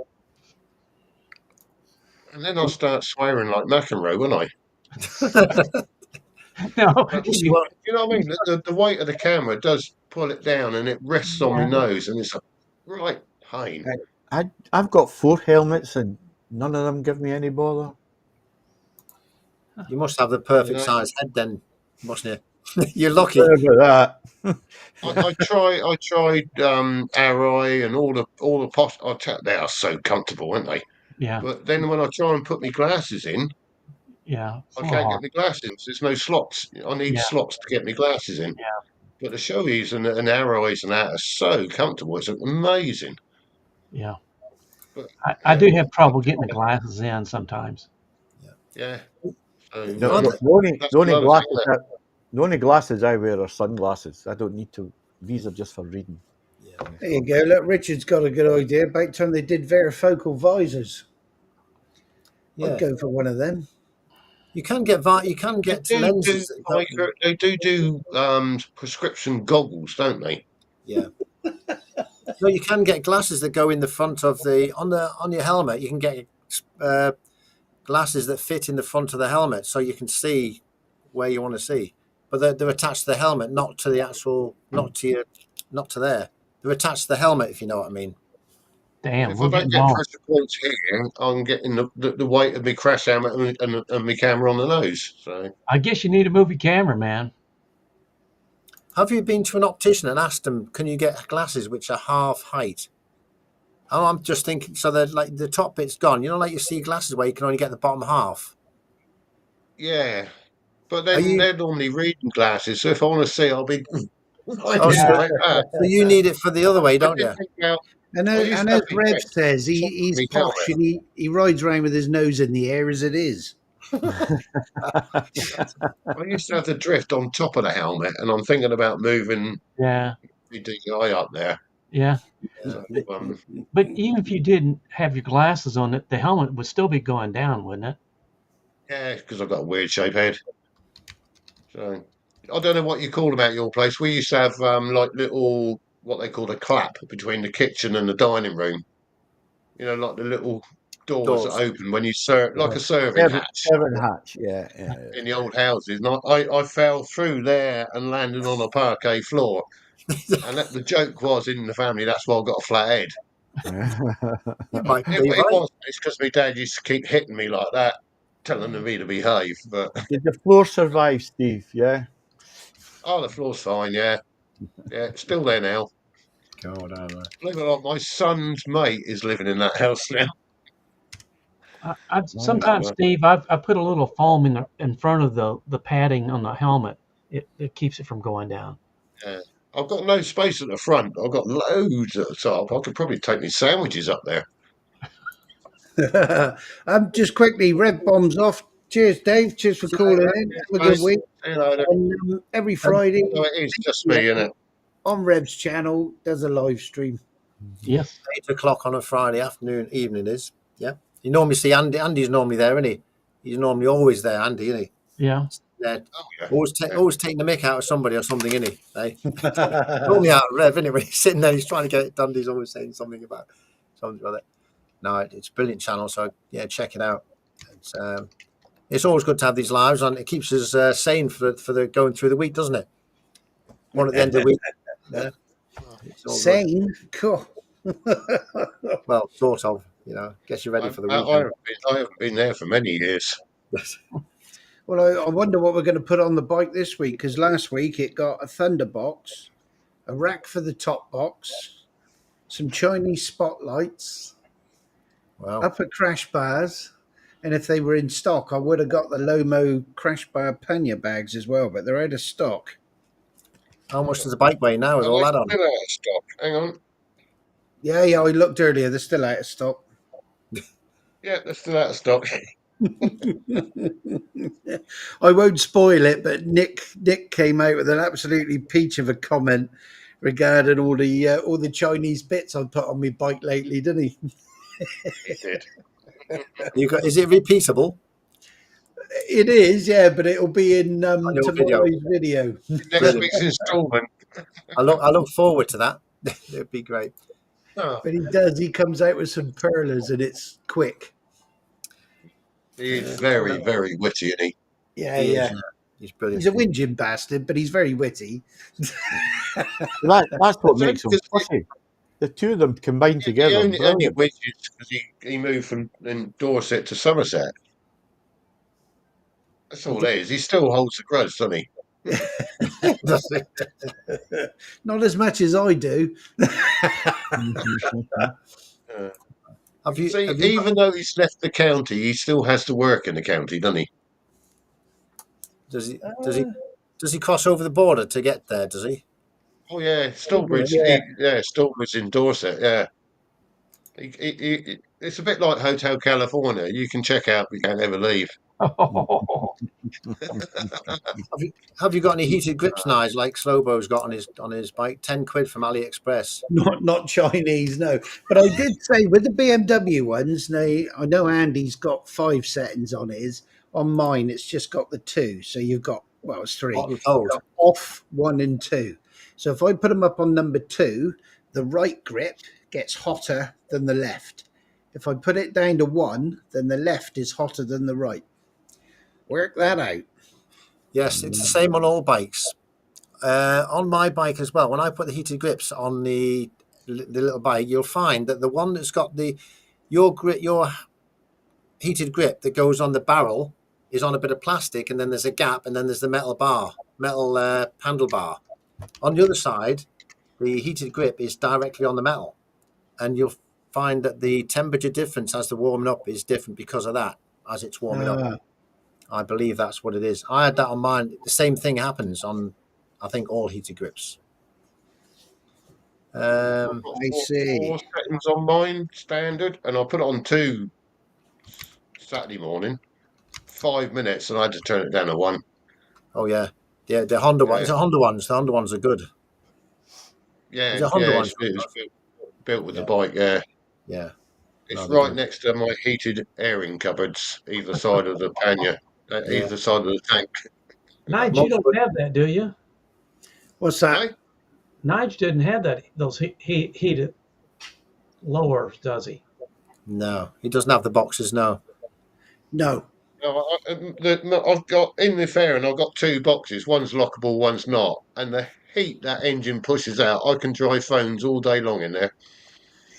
and then I'll start swearing like McEnroe, won't I? No, But Yes, you, you are. you know what I mean? The weight of the camera does pull it down, and it rests on my yeah. nose, and it's a right pain. I've got 4 helmets and none of them give me any bother. You must have the You perfect know, size head then, mustn't you? You're lucky. Sorry about that. I tried Arroy and all the posh. They are so comfortable, aren't they? Yeah. But then when I try and put my glasses in, Yeah. It's a I little can't hard. get my glasses. There's no slots. I need Yeah. slots to get my glasses in. Yeah. But the Shoeies and Arrows and that are so comfortable. It's amazing. Yeah. But I yeah, do have I trouble getting the tried. glasses in sometimes. Yeah. So The, Are the, there, the only that's the only another thing. glasses that the only glasses I wear are sunglasses. I don't need to. These are just for reading. yeah. There you go. Look, Richard's got a good idea. About time they did varifocal visors. I'd Yeah. go for one of them. You can They get do do lenses that go. they do prescription goggles, don't they? Yeah. No, you can get glasses that go in the front of the on your helmet. You can get uh, glasses that fit in the front of the helmet, so you can see where you want to see. But they're attached to the helmet, not to the actual, not to there. They're attached to the helmet, if you know what I mean. Damn, If I we're don't getting get lost. pressure points here, I'm getting the weight of my crash helmet and my camera on the nose. So I guess you need a movie camera, man. Have you been to an optician and asked them, can you get glasses which are half height? Oh, I'm just thinking, so that like the top bit's gone. You know, like you see glasses where you can only get the bottom half. yeah, but Are then you? they're normally reading glasses. So if I want to see, I'll be Oh, looking Yeah. like that. so you need it for the other way, I don't did you? think about. And, I as- used and to have as my Rev vest says, top of he's my posh helmet. and he rides around with his nose in the air as it is. I used to have the drift on top of the helmet, and I'm thinking about moving Yeah. the DI up there. Yeah. So But even if you didn't have your glasses on it, the helmet would still be going down, wouldn't it? yeah, because I've got a weird shaped head. So I don't know what you call them at your place. We used to have like little what they call a clap between the kitchen and the dining room. Like the little doors that Doors. open when you serve, like Yeah. a serving Seven, hatch seven hatch. Yeah, yeah. in the old houses. And I fell through there and landed on a parquet floor. And the joke was in the family, that's why I got a flat head. You might It, be it right. was. It's because my dad used to keep hitting me like that, telling me to behave. But Did the floor survive, Steve? Yeah. oh, the floor's fine. Yeah, yeah, it's still there now. God, I don't know. Believe it or not, my son's mate is living in that house now. I've Right. sometimes, Steve, I put a little foam in front of the padding on the helmet. It keeps it from going down. Yeah. I've got no space at the front. I've got loads at the top. I could probably take my sandwiches up there. Just quickly, red bombs off. Cheers, Dave. Cheers for So, calling in. yeah, Have a good guys, week. see you later. And every Um, Friday, So it is just yeah, me, isn't it? on Rev's channel, does a live stream. Yes. 8 o'clock on a Friday afternoon, evening is. Yeah. You normally see Andy. Andy's normally there, isn't he? He's normally always there, Andy, isn't he? Yeah. Yeah. Oh yeah. Always taking the mick out of somebody or something, isn't he? Hey? Normally out of Rev, isn't it? When he's sitting there, he's trying to get it done. He's always saying something about it. No, it's a brilliant channel. So yeah, check it out. It's always good to have these lives, and it keeps us sane for the going through the week, doesn't it? One at the end of the week. Yeah. It's all good. Sane. Cool. Well, sort of. Gets you ready for the weekend. I haven't been there for many years. Well, I wonder what we're going to put on the bike this week, because last week it got a thunder box, a rack for the top box, some Chinese spotlights, Wow. upper crash bars, and if they were in stock, I would have got the Lomo crash bar pannier bags as well, but they're out of stock. How much does the bike weigh now with Are all they that on? still out of stock? Hang on. Yeah, I looked earlier. They're still out of stock. Yeah, they're still out of stock. I won't spoil it, but Nick came out with an absolutely peach of a comment regarding all the Chinese bits I've put on my bike lately, didn't he? He did. Is it repeatable? It is, yeah, but it'll be in On your video. tomorrow's video. Next week's instalment. I look forward to that. It'd be great. Oh, But he does. He comes out with some perlers, and it's quick. he's very, very witty, isn't he? Yeah, He is, yeah. He's brilliant. He's a whinging bastard, but he's very witty. That's what makes them fussy. The two of them combined He together. only Brilliant. widgets because he moved from in Dorset to Somerset. That's all it is. He still holds the grudge, doesn't he? Not as much as I do. Uh, Have you? see, Have you even though he's left the county, he still has to work in the county, doesn't he? does he? Does he? Does he cross over the border to get there? Does he? Oh yeah, Stalbridge. Yeah. Stalbridge in Dorset. Yeah, it's a bit like Hotel California. You can check out, but you can't ever leave. Have you got any heated grips knives like Slobo's got on his bike? £10 from AliExpress. Not Chinese, no. But I did say with the BMW ones, I know Andy's got 5 settings on his. On mine, it's just got the 2. So you've got, well, it's 3. Hot and cold. You've got off, 1 and 2. So if I put them up on number 2, the right grip gets hotter than the left. If I put it down to 1, then the left is hotter than the right. Work that out. Yes, it's the same on all bikes. On my bike as well. When I put the heated grips on the little bike, you'll find that the one that's got your heated grip that goes on the barrel is on a bit of plastic, and then there's a gap, and then there's the metal handlebar. On the other side, the heated grip is directly on the metal, and you'll find that the temperature difference as the warming up is different because of that, as it's warming up. I believe that's what it is. I had that on mine. The same thing happens on, I think, all heated grips. I've got I see. 4 settings on mine, standard, and I put it on 2 Saturday morning. 5 minutes, and I had to turn it down to 1. Oh yeah, the Honda one. Yeah. It's a Honda ones. The Honda ones are good. Yeah, Is it Honda yeah, ones? it was built with the bike. Yeah, Yeah. it's No, they're right good. next to my heated airing cupboards, either side of the pannier, either side of the tank. Nige, you don't have that, do you? What's that? Right? Nige didn't have those heated lowers, does he? No, he doesn't have the boxes. No. No. No, I've got in the fairing. I've got 2 boxes. One's lockable, one's not. And the heat that engine pushes out, I can drive phones all day long in there.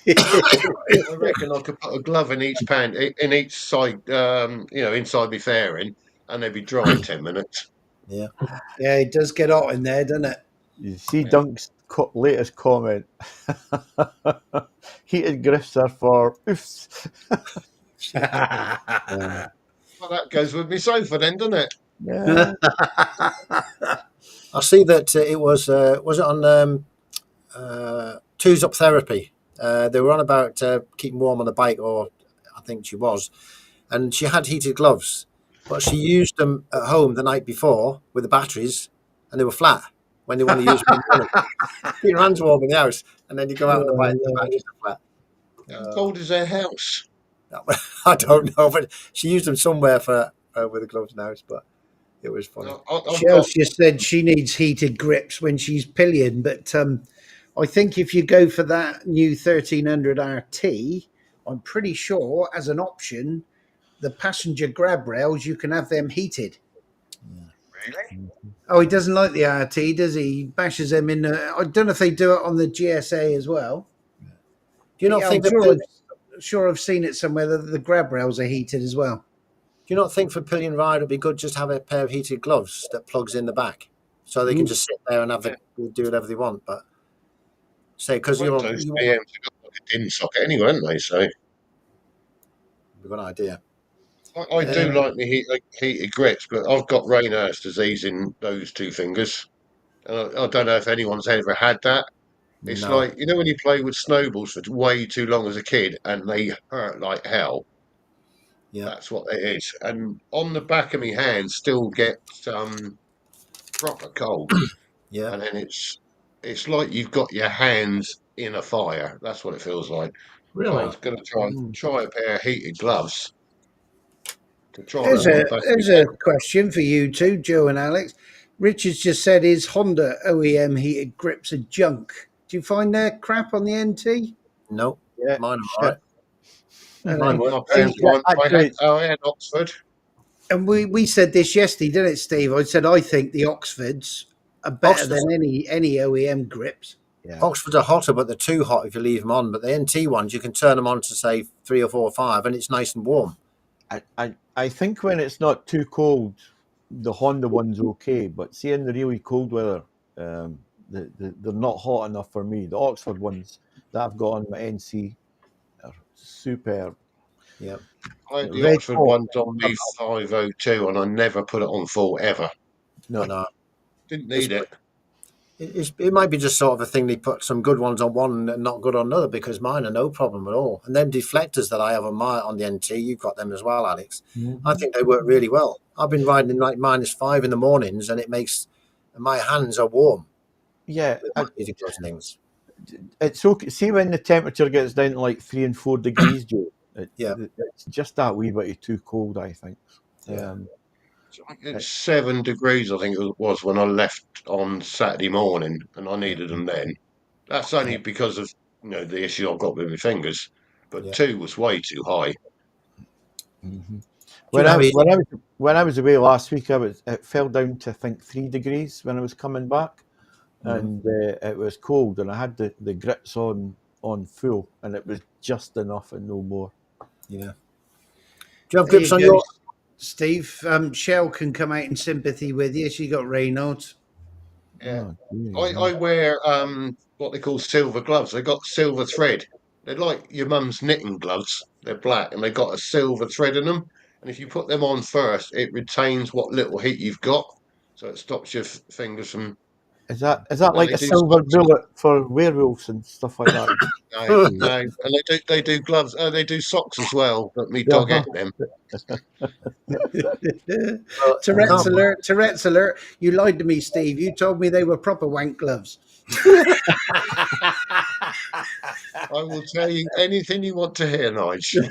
I reckon I could put a glove in each in each side, inside my fairing, and they'd be dry in 10 minutes. Yeah. Yeah, it does get hot in there, doesn't it? You see Yeah. Dunk's latest comment. Heated grips are for oofs. Well, that goes with my sofa then, doesn't it? Yeah. I see that it was it on Two's Up Therapy. They were on about keeping warm on the bike, or I think she was, and she had heated gloves, but she used them at home the night before with the batteries, and they were flat when they want to use them in the morning. Keep your hands warm in the house, and then you go out on the bike, and the batteries are flat. How cold is their house? I don't know, but she used them somewhere for with the gloves in the house, but it was funny. I've Shell got just said she needs heated grips when she's pillion, but I think if you go for that new 1300 RT, I'm pretty sure as an option, the passenger grab rails, you can have them heated. really. Oh, he doesn't like the RT, does he? He bashes them in. I don't know if they do it on the GSA as well. Do you not Yeah, think I'm that? sure I've seen it somewhere that the grab rails are heated as well. Do you not think for pillion ride it'd be good just to have a pair of heated gloves that plugs in the back, so they can just sit there and do whatever they want? But say because Most of those BMs have got like a DIN socket anyway, haven't they? So you've got an idea. I do like my heated grips, but I've got Raynaud's disease in those two fingers. And I don't know if anyone's ever had that. It's No. like, when you play with snowballs for way too long as a kid and they hurt like hell. Yeah. That's what it is. And on the back of my hand still get proper cold. Yeah. And then it's like you've got your hands in a fire. That's what it feels like. So I Really? was going to try a pair of heated gloves to try There's that on a the back of there's my a hand. question for you two, Joe and Alex. Richard's just said his Honda OEM heated grips are junk. Do you find they're crap on the NT? No. Yeah. Mine are Shit. alright. Mine My work. parents Yeah, once, actually, I had Oxford. And we said this yesterday, didn't it, Steve? I said I think the Oxfords are better Oxfords, than any OEM grips. yeah. Oxfords are hotter, but they're too hot if you leave them on. But the NT ones, you can turn them on to say 3 or 4 or 5, and it's nice and warm. I think when it's not too cold, the Honda one's okay. But see, in the really cold weather, they're not hot enough for me. The Oxford ones that I've got on my NC are superb. Yeah. I had the Red Oxford hot. ones on me 502 and I never put it on full ever. No, I know. Didn't need it. It might be just sort of a thing they put some good ones on one and not good on another, because mine are no problem at all. And them deflectors that I have on the NT, you've got them as well, Alex. I think they work really well. I've been riding in like -5 in the mornings, and it makes my hands are warm yeah, with my heating gloves and things. it's okay. See, when the temperature gets down to like 3 and 4 degrees, Joe, Yeah. it's just that wee bit too cold, I think. Yeah. It's 7 degrees, I think it was when I left on Saturday morning, and I needed them then. That's only because of the issue I've got with my fingers. But Yeah. 2 was way too high. Mm-hmm. Do you know how easy- When I was away last week, it fell down to I think 3 degrees when I was coming back, and it was cold, and I had the grits on full, and it was just enough and no more. Yeah. Do you have There grips you on go, your? Steve. Shell can come out in sympathy with you. She got Reynolds. Yeah. Oh, dear. I wear what they call silver gloves. They got silver thread. They're like your mum's knitting gloves. They're black and they got a silver thread in them. And if you put them on first, it retains what little heat you've got, so it stops your fingers from. Is that And like they a do silver socks. bullet for werewolves and stuff like that? No, no, and they do gloves. They do socks as well. But me dog Uh-huh. ate them. I Tourette's can't- alert! Tourette's alert! You lied to me, Steve. You told me they were proper wank gloves. I will tell you anything you want to hear, Nigel.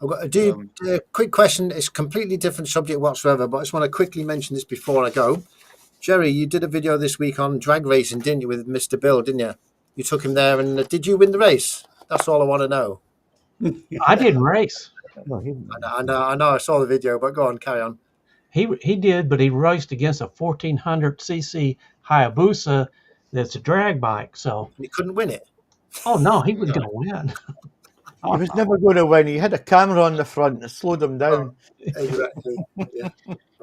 I've got a quick question. It's a completely different subject whatsoever, but I just want to quickly mention this before I go. Jerry, you did a video this week on drag racing, didn't you, with Mr. Bill, didn't you? You took him there, and did you win the race? That's all I want to know. I didn't race. No, I know, I saw the video, but go on, carry on. He did, but he raced against a 1400cc Hayabusa that's a drag bike. So, He couldn't win it. oh no, he was No. going to win. He was never going to win. He had a camera on the front that slowed him down. Exactly. Yeah.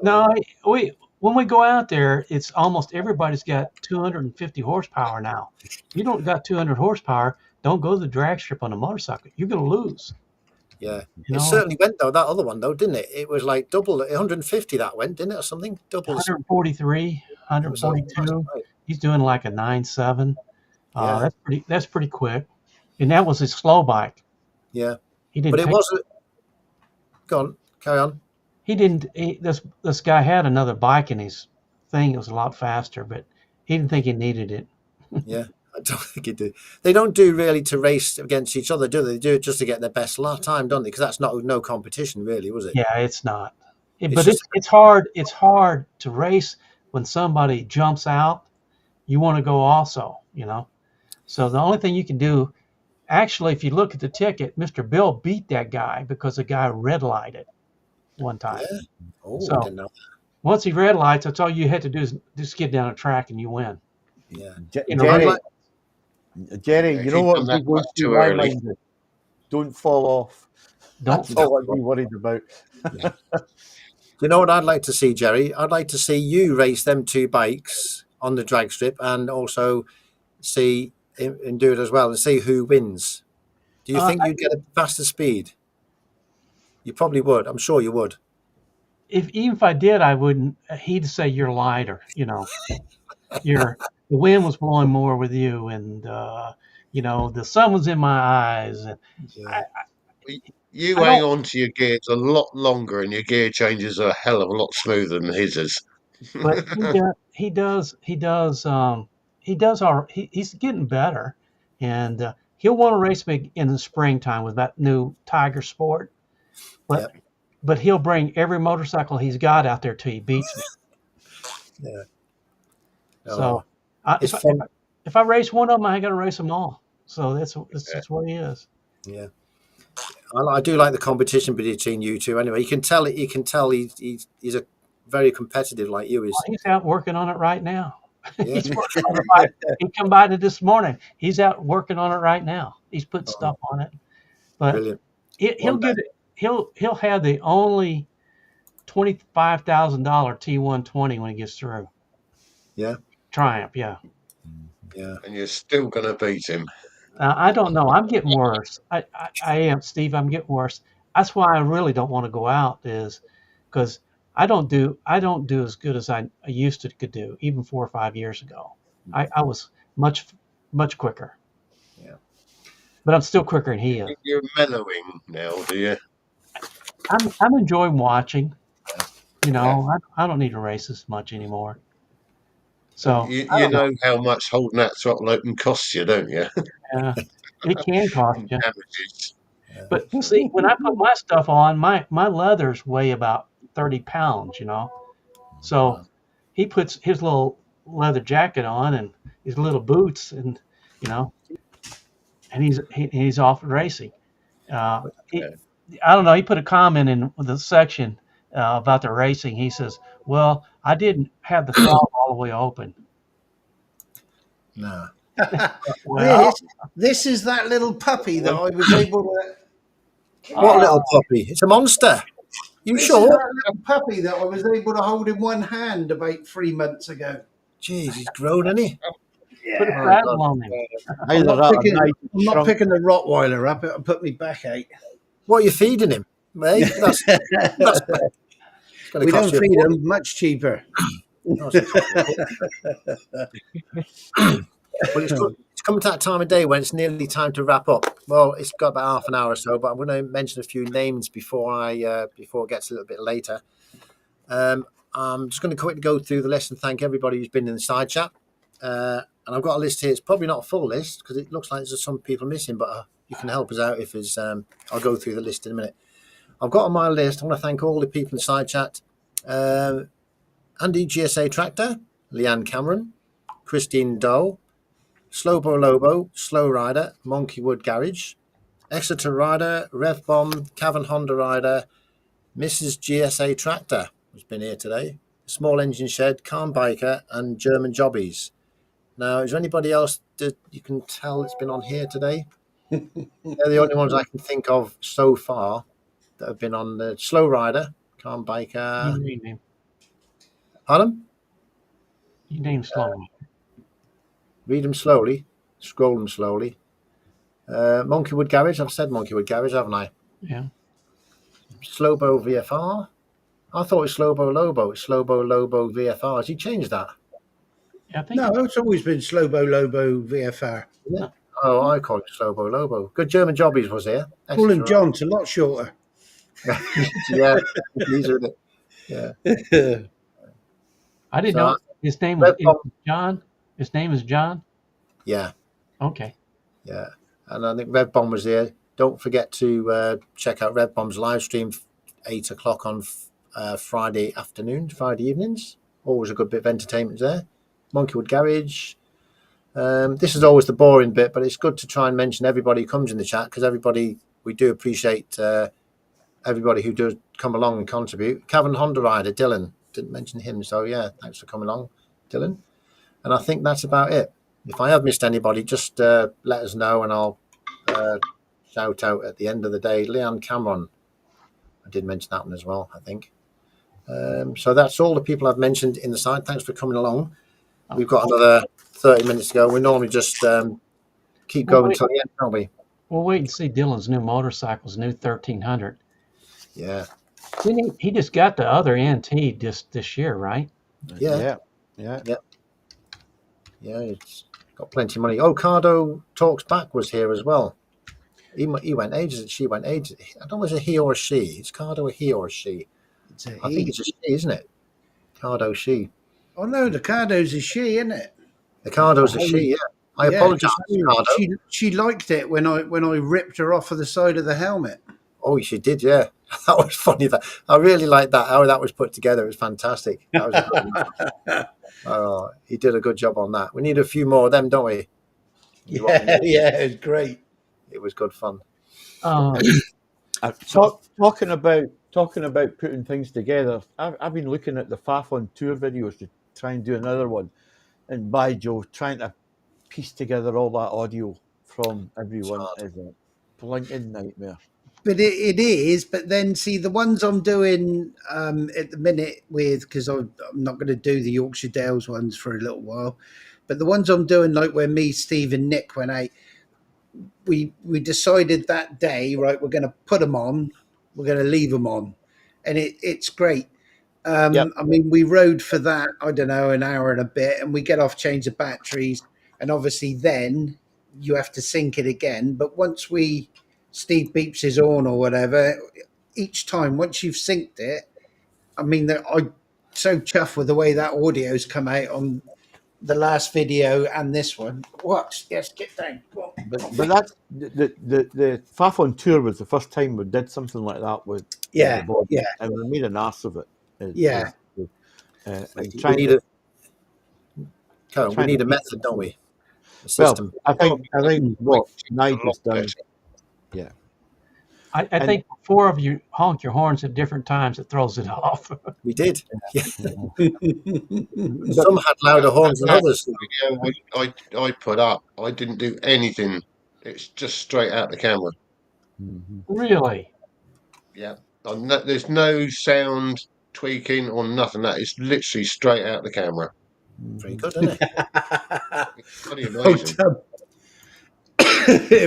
No, we when we go out there, it's almost everybody's got 250 horsepower now. If you don't got 200 horsepower, don't go to the drag strip on a motorcycle. You're going to lose. Yeah. You It know, certainly went though. That other one though, didn't it? It was like double 150 that went, didn't it, or something? Double. 143, It was over. 142. Right. He's doing like a 9.7. Yeah. That's pretty quick. And that was his slow bike. Yeah. He But didn't it take, wasn't. Go on. Carry on. he didn't this guy had another bike in his thing. It was a lot faster, but he didn't think he needed it. Yeah. I don't think it did. They don't do really to race against each other, do they? They do it just to get their best time, don't they? Because that's not no competition, really, was it? Yeah, it's not. It's But just it's hard. It's hard to race when somebody jumps out. You want to go also, you know. So the only thing you can do, actually, if you look at the ticket, Mr. Bill beat that guy because the guy red lighted one time. Yeah. Oh, So- I didn't know. Once he red lights, that's all you had to do is just get down a track and you win. Yeah. You know, Jerry, like- Jerry, Yeah, you if know you've what done would that be going much through too my early. mind? Don't fall off. Don't. That's all I'd be worried about. You know what I'd like to see, Jerry? I'd like to see you race them two bikes on the drag strip and also see and do it as well and see who wins. Do you think you'd get a faster speed? You probably would. I'm sure you would. Even if I did, I wouldn't. He'd say you're lighter. You know, the wind was blowing more with you, and you know the sun was in my eyes. And Yeah. You I hang don't- on to your gears a lot longer, and your gear changes are a hell of a lot smoother than his is. but he does all. He's getting better, and he'll want to race me in the springtime with that new Tiger Sport. But Yep. but he'll bring every motorcycle he's got out there till he beats me. Yeah. So It's fun. if I race one of them, I got to race them all. So that's just what he is. Yeah. I do like the competition between you two. Anyway, you can tell it. You can tell he's a very competitive like you is. He's out working on it right now. Yeah. He's working on it he come by to this morning. He's out working on it right now. He's putting stuff on it. But Brilliant. he'll One get it. He'll have the only $25,000 T120 when he gets through. Yeah. Triumph, yeah. Yeah. And you're still going to beat him. I don't know. I'm getting worse. I am, Steve. I'm getting worse. That's why I really don't want to go out, is because I don't do as good as I used to could do, even 4 or 5 years ago. I was much quicker. Yeah. But I'm still quicker than he is. You're mellowing now, do you? I'm enjoying watching. You know, I don't need to race as much anymore. So You I don't know how much holding that throttle open costs you, don't you? it can cost you. Damages. But see, when I put my stuff on, my leathers weigh about 30 pounds, you know. So he puts his little leather jacket on and his little boots, and you know, and he's off racing. I don't know. He put a comment in the section about the racing. He says, "Well, I didn't have the throttle all the way open." No. Well, This is that little puppy that I was able to. What little puppy? It's a monster. You This is sure? that little puppy that I was able to hold in one hand about 3 months ago. Jeez, he's grown, isn't he? put a Oh, saddle God. on him. Either I'm that not, or picking, nice I'm not shrunk. picking the Rottweiler up. It'll put me back out. What are you feeding him, mate? That's it's gonna We cost don't you feed a them much cheaper. Well, it's coming to that time of day when it's nearly time to wrap up. Well, it's got about half an hour or so, but I'm going to mention a few names before it gets a little bit later. I'm just going to quickly go through the list and thank everybody who's been in the side chat. And I've got a list here. It's probably not a full list because it looks like there's some people missing, but you can help us out if there's. I'll go through the list in a minute. I've got on my list. I want to thank all the people in the side chat. Andy GSA Tractor, Leanne Cameron, Christine Doe, Slowbo Lobo, Slow Rider, Monkey Wood Garage, Exeter Rider, Rev Bomb, Cavan Honda Rider, Mrs. GSA Tractor, who's been here today, Small Engine Shed, Calm Biker, and German Jobbies. Now, is there anybody else that you can tell that's been on here today? They're the only ones I can think of so far that have been on the Slow Rider, Calm Biker. You name, Pardon? you name slowly. Read them slowly, scroll them slowly. Monkeywood Garage, I've said Monkeywood Garage, haven't I? Yeah. Slowbo VFR. I thought it was Slowbo Lobo. It's Slowbo Lobo VFR. Has he changed that? I think No, it's always been Slobo Lobo VFR. No. Oh, I call it Slowbo Lobo. Good German jobbies was here. Call him Extra. John's a lot shorter. Yeah, easier, isn't it? Yeah. I didn't So, know his name was Red Bomb- John. His name is John. Yeah, Okay. yeah. And I think Red Bomb was here. Don't forget to check out Red Bomb's live stream, 8 o'clock on Friday afternoon, Friday evenings. Always a good bit of entertainment there. Monkeywood Garage. This is always the boring bit, but it's good to try and mention everybody who comes in the chat, because we do appreciate everybody who does come along and contribute. Cavan Honda Rider, Dylan, didn't mention him, so yeah, thanks for coming along, Dylan. And I think that's about it. If I have missed anybody, just let us know, and I'll shout out at the end of the day. Leanne Cameron, I did mention that one as well, I think. So that's all the people I've mentioned in the side. Thanks for coming along. We've got another 30 minutes to go. We normally just keep going till the end, don't we? We'll wait and see Dylan's new motorcycles, new 1300. Yeah. He just got the other NT just this year, right? Yeah. Yeah. Yeah, it's got plenty of money. Oh, Cardo Talks Back was here as well. He went ages. She went ages. I don't know if it's a he or a she. It's Cardo a he or a she? It's a I think he. it's a she, isn't it? Cardo she. Oh no, the Cardo's a she, isn't it? The Cardo's a she, yeah. I apologise, Cardo. She liked it when I ripped her off of the side of the helmet. Oh, she did, yeah. That was funny. That I really liked that. How that was put together. It was fantastic. That was a good one. Oh, he did a good job on that. We need a few more of them, don't we? Yeah, it's great. It was good fun. Talking about putting things together, I've been looking at the Faf on tour videos to try and do another one, and by Jove, trying to piece together all that audio from everyone is a blinking nightmare. But it is. But then see the ones I'm doing at the minute because I'm not going to do the Yorkshire Dales ones for a little while. But the ones I'm doing, like where me, Steve, and Nick went out, we decided that day, right? We're going to put them on. We're going to leave them on, and it's great. Yep. I mean, we rode for that, I don't know, an hour and a bit, and we get off, change the batteries, and obviously then you have to sync it again. But once Steve beeps his horn or whatever, each time, once you've synced it, I mean, I'm so chuffed with the way that audio's come out on the last video and this one. Watch, yes, get down. But that's the Faf on tour was the first time we did something like that with Yeah, the body, yeah. and we made an arse of it. Yeah. We need a method, don't we? A system. Well, I think what Nigel's done. Yeah. I think 4 of you honk your horns at different times. It throws it off. We did. Yeah. Some had louder horns than others. I put up. I didn't do anything. It's just straight out the camera. Really? Yeah. There's no sound tweaking or nothing. That is literally straight out the camera. Pretty good, isn't it? It's bloody amazing.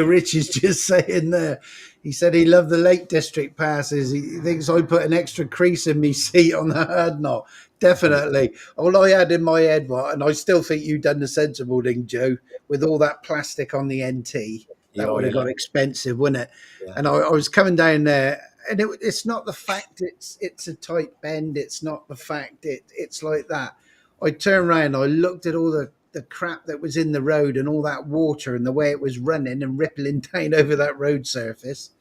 Rich is just saying there. He said he loved the Lake District passes. He thinks I put an extra crease in me seat on the hard knot. Definitely. All I had in my head, and I still think you done the sensible thing, Joe, with all that plastic on the NT. That would have got expensive, wouldn't it? Yeah. And I was coming down there, and it's not the fact it's a tight bend. It's not the fact it's like that. I turned around, I looked at all the crap that was in the road and all that water and the way it was running and rippling down over that road surface.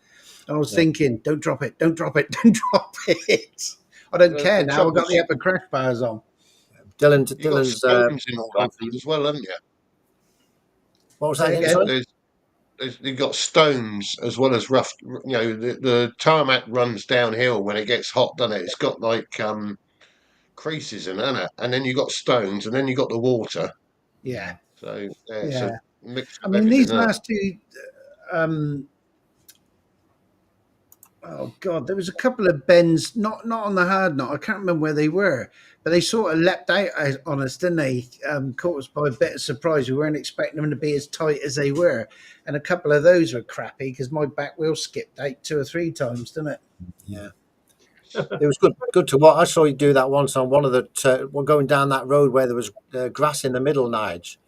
And I was thinking, don't drop it, don't drop it, don't drop it. I don't care now. I've got the upper crash bars on. Dylan's in all that as well, haven't you? What was that again? You've got stones as well as rough. You know, the tarmac runs downhill when it gets hot, doesn't it? It's got like creases in it, and then you've got stones, and then you've got the water. Yeah. So it's a Yeah. mix I of mean, everything. these Isn't it? last two, um, oh God, there was a couple of bends, not on the hard knot. I can't remember where they were, but they sort of leapt out on us, didn't they? Caught us by a bit of surprise. We weren't expecting them to be as tight as they were, and a couple of those were crappy because my back wheel skipped out 2 or 3 times, didn't it? Yeah. It was good to watch. I saw you do that once on one of the going down that road where there was grass in the middle, Nige.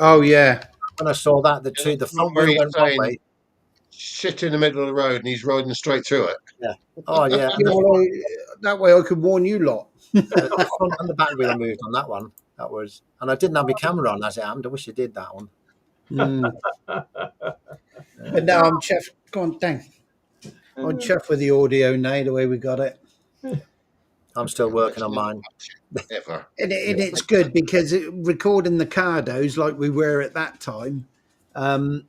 Oh yeah, When I saw that, Yeah, the that's one front where wheel he's went one saying way. sit in the middle of the road and he's riding straight through it. Yeah. Oh yeah, and yeah. Well, that way I could warn you lot. the front and the back wheel moved on that one. That was, and I didn't have my camera on as it happened. I wish I did that one. Mm. But now I'm chuffed. Go on, dang. I'm chuffed with the audio now, the way we got it. I'm still Yeah, let's working on not mine. touch it ever. And it's good because recording the cardos like we were at that time, and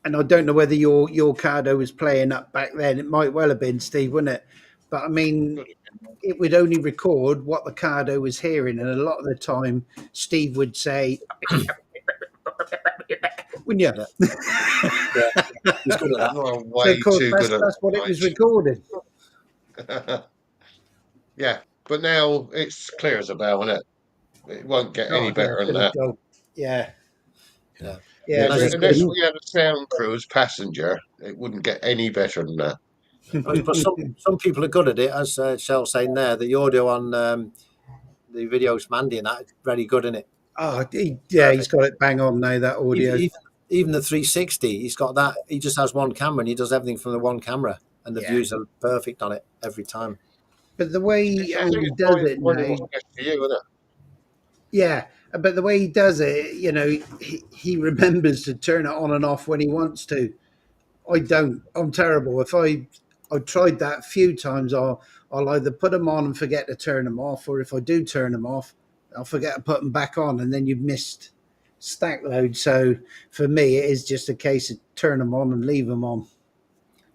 I don't know whether your cardo was playing up back then. It might well have been, Steve, wouldn't it? But I mean, Could have been. it would only record what the cardo was hearing, and a lot of the time, Steve would say, "Wouldn't you?" Yeah, yeah. He's good at that. You are So of way course too good at that's what it was that, recording. Nigel. Yeah, but now it's clear as a bell, isn't it? It won't get any Oh yeah, better than Billy that. Goat. Yeah, Yeah. yeah, And as you very say, Unless good. we had a sound crew as passenger, it wouldn't get any better than that. but some people are good at it, as Shell's saying there. The audio on the videos from Andy and that is very good in it. Oh, he's Perfect. got it bang on now. That Even, audio. even even the 360, he's got that. He just has one camera and he does everything from the one camera, and the Yeah, views are perfect on it every time. but the way I think Andy it's does it finding now, what's best for you, isn't it? yeah, but the way he does it, he remembers to turn it on and off when he wants to. I don't. I'm terrible. If I tried that a few times, I'll either put them on and forget to turn them off, or if I do turn them off, I'll forget to put them back on, and then you've missed stack load. So for me, it is just a case of turn them on and leave them on.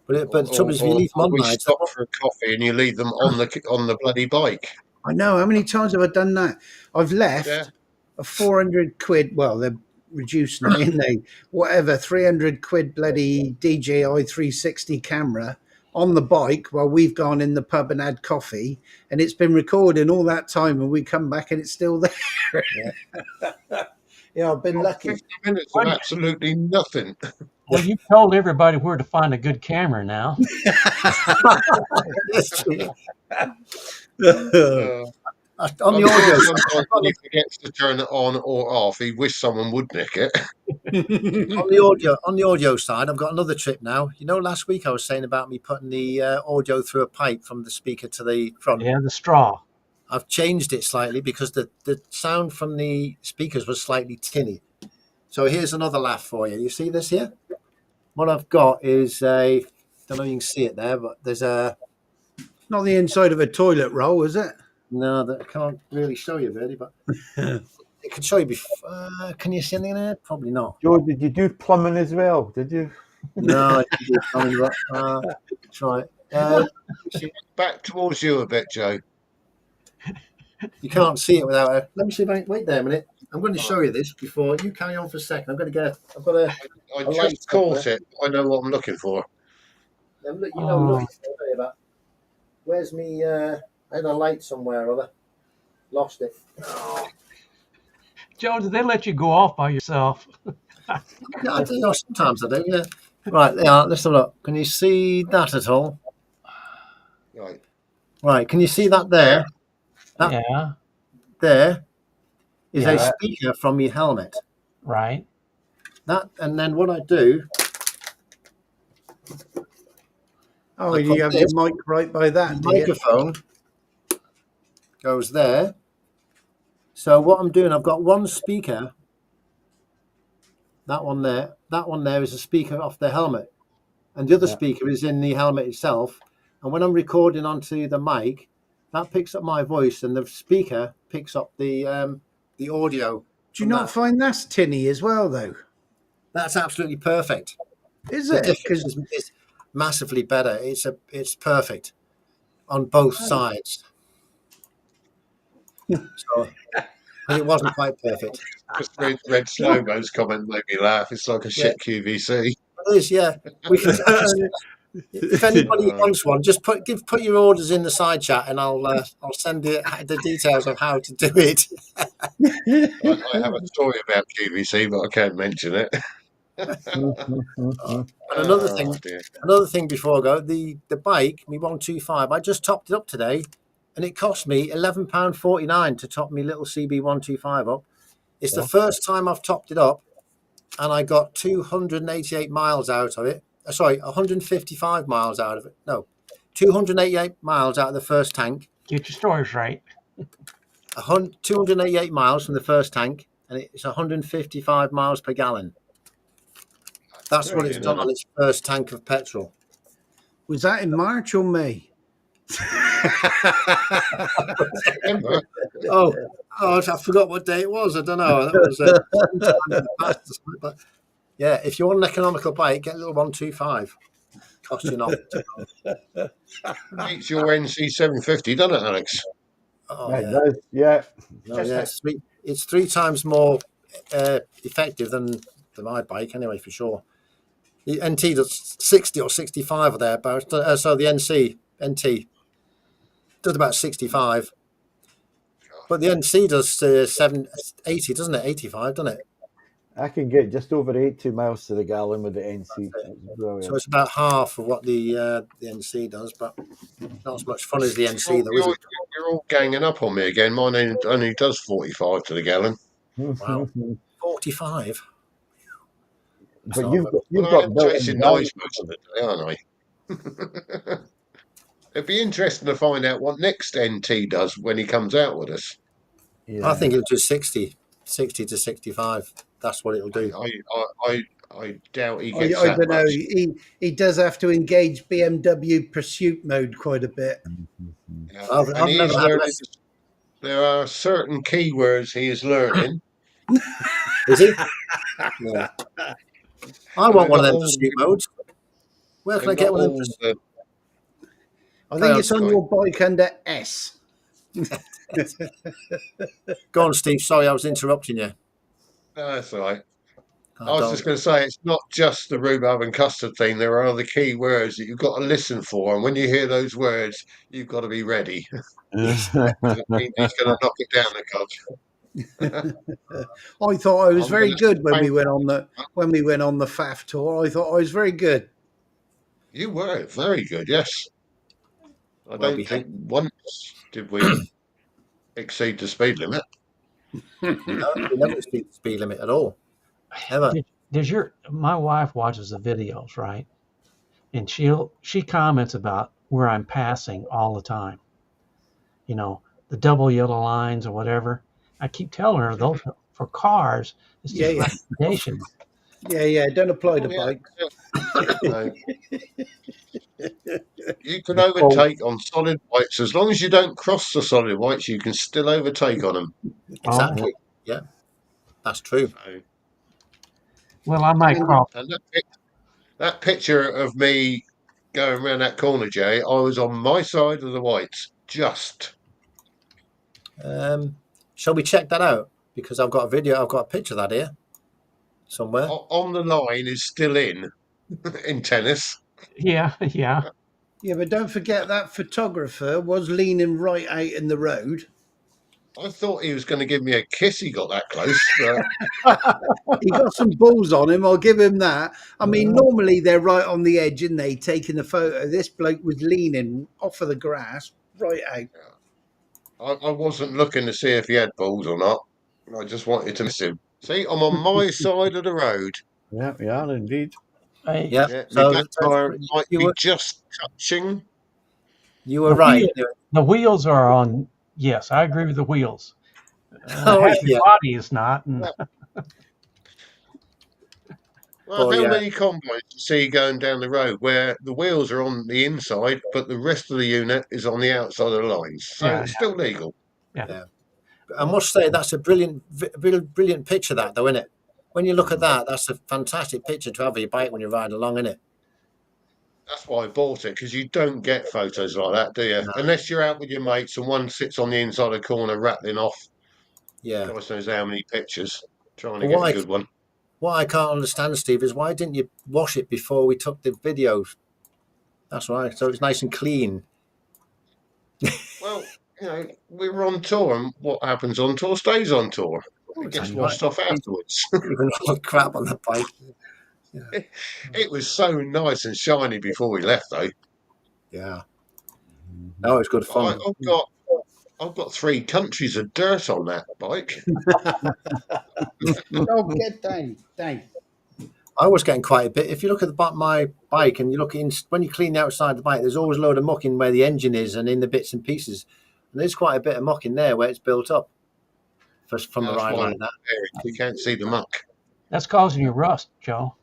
But the trouble is, if you leave them Or on we nights, stop for a coffee and you leave them on the bloody bike. I know. How many times have I done that? I've Yeah. left a 400 quid. Well, they're reduced now, aren't they? Whatever, 300 quid bloody DJI 360 camera on the bike while we've gone in the pub and had coffee, and it's been recording all that time, and we come back and it's still there. Yeah, I've been lucky. 50 minutes of absolutely nothing. Well, you told everybody where to find a good camera now. it's true. Uh, On the I'm sure audio side, sometimes when he forgets to turn it on or off, he wish someone would nick it. on the audio side, I've got another trip now. You know, last week I was saying about me putting the audio through a pipe from the speaker to the front. Yeah, the straw. I've changed it slightly because the sound from the speakers was slightly tinny. So here's another laugh for you. You see this here? What I've got is a, don't know if you can see it there, but there's a, Not the inside of a toilet roll, is it? no, that I can't really show you really, but it can show you before. Can you see anything there? Probably not. Joe, did you do plumbing as well? Did you? No, I didn't do plumbing, but try it. Back towards you a bit, Joe. You can't see it without a. Let me see if I wait there a minute. I'm going to show you this before you carry on for a second. I'm going to get. I've got a. I A light just caught somewhere. it. I know what I'm looking for. Look, you Oh. know, about. Where's me? I had a light somewhere or other. Lost it. Joe, did they let you go off by yourself? Yeah, I do. Sometimes I do. Yeah. Right. There. Let's have a look. Can you see that at all? Right. Right. Can you see that there? That- Yeah, There is Yeah. a speaker from your helmet. right. That, and then what I do. Oh, I you put have this- your mic right by that, do you? Microphone goes there. So what I'm doing, I've got one speaker. That one there. That one there is a speaker off the helmet, and the other Yeah. speaker is in the helmet itself. And when I'm recording onto the mic, that picks up my voice, and the speaker picks up the audio. Do you from not that. find that's tinny as well, though? That's absolutely perfect. Is The it? difference Because is massively better. It's perfect on both sides. So, but it wasn't quite perfect. Just read Slow-Mo's comment made me laugh. It's like a Yeah, shit QVC. it is. Yeah, we can. If anybody wants one, just put your orders in the side chat, and I'll send the details of how to do it. I have a story about QVC, but I can't mention it. And Oh dear. another thing before I go, the bike, me 125, I just topped it up today, and it cost me £11.49 to top me little CB 125 up. It's the first time I've topped it up, and I got 288 miles out of it. Sorry, 155 miles out of it. No, 288 miles out of the first tank. Get your stories right. 288 miles from the first tank, and it's 155 miles per gallon. That's what it's done on its first tank of petrol. Was that in March or May? Oh, I forgot what day it was. I don't know. That was sometime in the past. But yeah, if you want an economical bike, get a little 125. Cost you nothing. Beats your NC 750, doesn't it, Alex? Oh It yeah, does, yeah. no, yeah. It's three times more effective than my bike, anyway, for sure. The NT does 60 or 65 or thereabouts. So the NT does about 65. But the NC does 780, doesn't it? 85, doesn't it? I can get just over 80 miles to the gallon with the NC. So it's about half of what the NC does, but not as much fun as the NC, though, is it? You're all ganging up on me again. Mine only does 45 to the gallon. Wow, 45. But you've Well, got I'm built-in chasing value. nice most of the day, aren't I? It'd be interesting to find out what next NT does when he comes out with us. Yeah. I think it'll do 60 to 65. That's what it'll do. I doubt he I gets don't that know. much. He does have to engage BMW pursuit mode quite a bit. Yeah. I've And he never is had learning. less. There are certain keywords he is learning. Is he? Yeah. I want one of them All pursuit modes. Where can I They've get got one of them? all the I think it's on sorry. your bike under S. Go on, Steve. Sorry, I was interrupting you. No, that's all right. I I was don't. just going to say it's not just the rhubarb and custard thing. There are other key words that you've got to listen for, and when you hear those words, you've got to be ready. He's going to knock it down a couch. I thought I was I'm very going to good when we thank went on the FAF tour. I thought I was very good. you. Were very good. Yes, I Well don't think behaved. once did we exceed the speed limit. No, we never exceed the speed limit at all. Ever. My wife watches the videos, right? And she comments about where I'm passing all the time. You know, the double yellow lines or whatever. I keep telling her those for cars, it's Yeah, just yeah. recognition. Yeah. Don't apply to Oh, yeah. bikes. No. You can overtake on solid whites as long as you don't cross the solid whites. You can still overtake on them. Exactly. Yeah, that's true. So, Well, I might crawl. and that picture of me going around that corner, Jay, I was on my side of the whites, just. Shall we check that out? Because I've got a picture of that here somewhere. On the line is still in tennis. Yeah. Yeah, but don't forget that photographer was leaning right out in the road. I thought he was going to give me a kiss. He got that close, but He got some balls on him. I'll give him that. I mean, normally they're right on the edge, and they taking the photo. This bloke was leaning off of the grass, right out. I wasn't looking to see if he had balls or not. I just wanted to miss him. See, I'm on my side of the road. Yeah, we are indeed. Hey, Yeah. Yeah, my So back tire might you be were just touching. you were right. the wheels are on. Yes, I agree with the wheels. Oh, The yeah. body is not. And Well, Oh, how yeah. many combines do you see going down the road where the wheels are on the inside, but the rest of the unit is on the outside of the lines? So Yeah. it's still legal. yeah. I must say that's a brilliant picture, that though, isn't it? When you look at that, that's a fantastic picture to have of your bike when you're riding along, isn't it? That's why I bought it, because you don't get photos like that, do you? No. Unless you're out with your mates and one sits on the inside of the corner rattling off Yeah. God knows how many pictures. trying to get a good one. What I can't understand, Steve, is why didn't you wash it before we took the videos? That's right. So it's nice and clean. Well, we were on tour, and what happens on tour stays on tour. It gets Exactly washed right. off afterwards. Even all the crap on the bike. Yeah. It was so nice and shiny before we left, though. Yeah. No, it's good fun. I've got 3 countries of dirt on that bike. Oh, get down, down. I was getting quite a bit. If you look at my bike and you look in, when you clean the outside the bike, there's always a load of muck in where the engine is and in the bits and pieces. And there's quite a bit of muck in there where it's built up from a ride like that. You can't see the muck. That's causing you rust, Joe.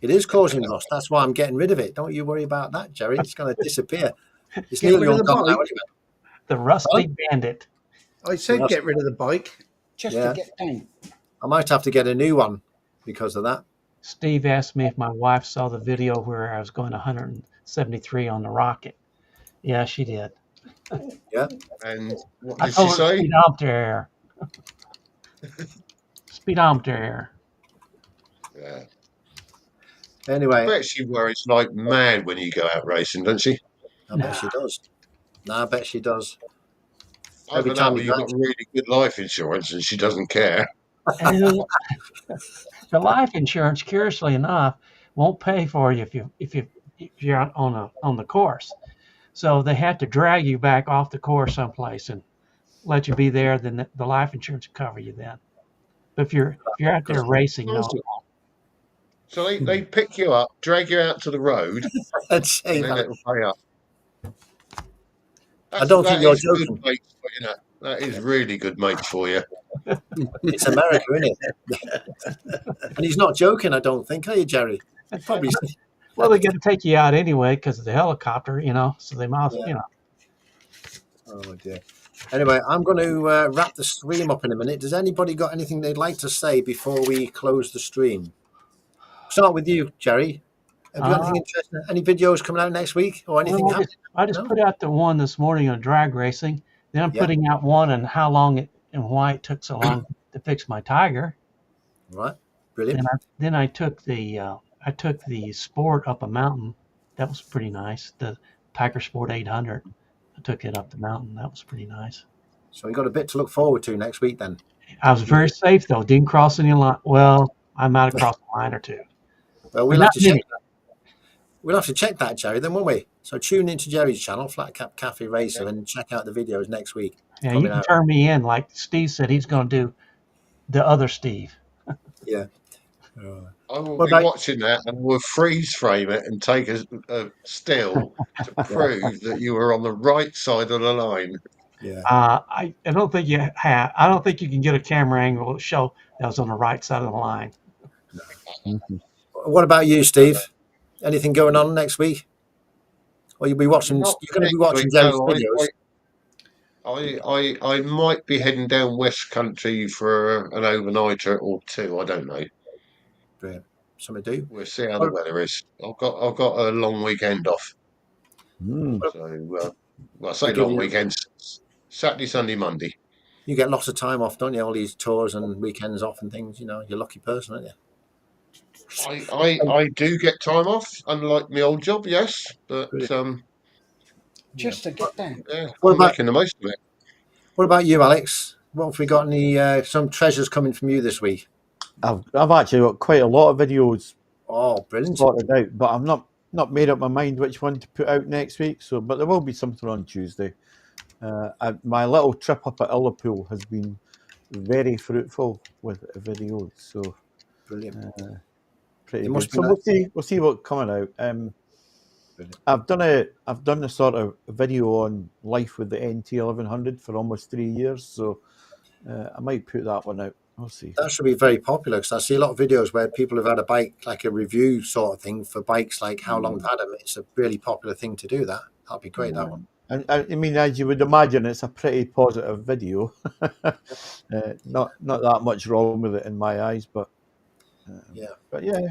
It is causing rust. That's why I'm getting rid of it. Don't you worry about that, Jerry. It's going to disappear. It's Get nearly rid of all the gone now bike. anyway. The rusty bandit. I said Yes. get rid of the bike just Yeah. to get down. I might have to get a new one because of that. Steve asked me if my wife saw the video where I was going 173 on the rocket. Yeah, she did. Yeah. And what I did she told her say? speedometer. Speedometer. Yeah. I Anyway, bet she worries like mad when you go out racing, doesn't she? I bet she does. No, I bet she does. Either Every that time or you you've go, got really good life insurance and she doesn't care. And the life insurance, curiously enough, won't pay for you if you're out on the course. So they have to drag you back off the course someplace and let you be there. Then the life insurance will cover you then. But if you're out there racing, no. So they pick you up, drag you out to the road, I'd say and then that. it'll pay up. I don't think That you're is good joking. mates for you. That is really good mates for you. It's America, isn't it? And he's not joking, I don't think, are you, Jerry? Probably. Well, they're going to take you out anyway because of the helicopter, so they might, Yeah. Oh, dear. Anyway, I'm going to wrap the stream up in a minute. Does anybody got anything they'd like to say before we close the stream? Start with you, Jerry. Have you got anything interesting? Any videos coming out next week or anything? Well, I just put out the one this morning on drag racing. Then I'm putting out one on how long and why it took so long to fix my Tiger. Right, brilliant. Then I took the Sport up a mountain. That was pretty nice. The Tiger Sport 800. I took it up the mountain. That was pretty nice. So you got a bit to look forward to next week then. I was very safe though. Didn't cross any line. Well, I might have crossed a line or two. Well, we'll have to check that. We'll have to check that, Jerry, then, won't we? So tune into Jerry's channel, Flat Cap Cafe Racer, and check out the videos next week. Yeah, you can turn me in. Like Steve said, he's going to do the other Steve. Yeah. I will be watching that and we'll freeze frame it and take a still to prove that you were on the right side of the line. Yeah. I don't think you have. I don't think you can get a camera angle to show that was on the right side of the line. What about you, Steve? Anything going on next week? Or you'll be watching? You're going to be watching Jerry's videos. I might be heading down West Country for an overnighter or two. I don't know. Brilliant. Something to do. We'll see how the weather is. I've got a long weekend off. So I say long weekends. Saturday, Sunday, Monday. You get lots of time off, don't you? All these tours and weekends off and things. You're a lucky person, aren't you? I do get time off, unlike my old job, yes, but just to get down. Yeah, I'm making the most of it. What about you, Alex? What have we got? Any some treasures coming from you this week? I've actually got quite a lot of videos. Oh, brilliant! Sorted out, but I'm not made up my mind which one to put out next week. So, but there will be something on Tuesday. My little trip up at Liverpool has been very fruitful with videos. So brilliant. Pretty good. So we'll see what's coming out. I've done a sort of video on life with the NT 1100 for almost 3 years, so I might put that one out. We'll see. That should be very popular because I see a lot of videos where people have had a bike, like a review sort of thing for bikes, like how long they've had them. It's a really popular thing to do. That'd be great. That one. And I mean, as you would imagine, it's a pretty positive video. Not that much wrong with it in my eyes, but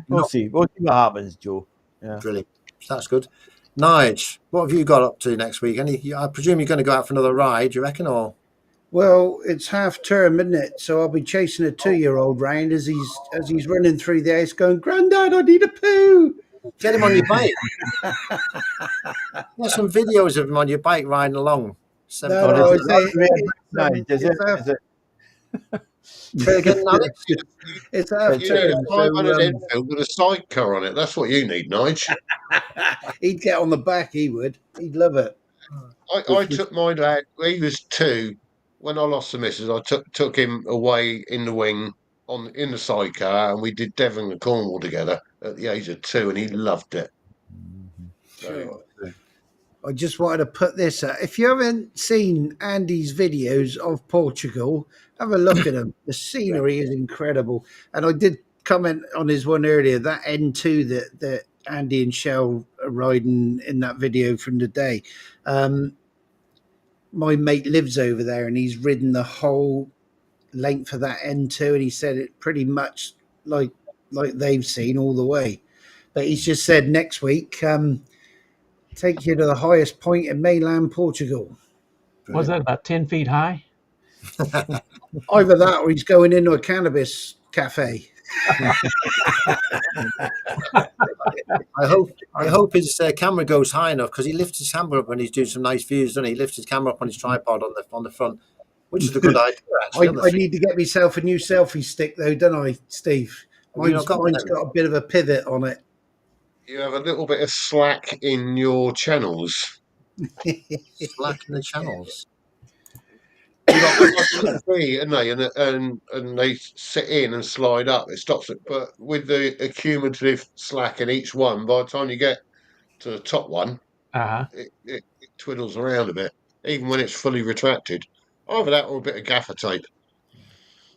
we'll see. We'll see what happens, Joe. Yeah, brilliant. That's good. Nige, what have you got up to next week? I presume you're going to go out for another ride, you reckon, or? Well, it's half term, isn't it? So I'll be chasing a 2-year-old round as he's running through the house, going, "Grandad, I need a poo." Get him on your bike. There's some videos of him on your bike riding along. No, Or is no, I it say not it's, recognised? Is it? it's half Is it? Say again, Alex. it's half You need a term, so 500 Enfield with a sidecar on it. That's what you need, Nige. he'd get on the back. He would. He'd love it. I took my lad. He was 2 when I lost the missus. I took him away in the wing in the sidecar, and we did Devon and Cornwall together at the age of 2, and he loved it. So, Sure. I just wanted to put this out. If you haven't seen Andy's videos of Portugal, have a look at them. The scenery is incredible. And I did comment on his one earlier, that N2 that Andy and Shell are riding in that video from the day. My mate lives over there and he's ridden the whole length of that N2 and he said it pretty much like they've seen all the way. But he's just said next week, take you to the highest point in mainland Portugal. Was that about 10 feet high? Either that or he's going into a cannabis cafe. I hope his camera goes high enough because he lifts his camera up when he's doing some nice views, doesn't he? He lifts his camera up on his tripod on the front, which is a good idea actually. I need to get myself a new selfie stick though, don't I, Steve? Mine's got a bit of a pivot on it. you have a little bit of slack in your channels. Slack in the channels. You got like a little tree, and they sit in and slide up. It stops it, but with the accumulative slack in each one, by the time you get to the top one, Uh-huh. it twiddles around a bit, even when it's fully retracted. Either that or a bit of gaffer tape.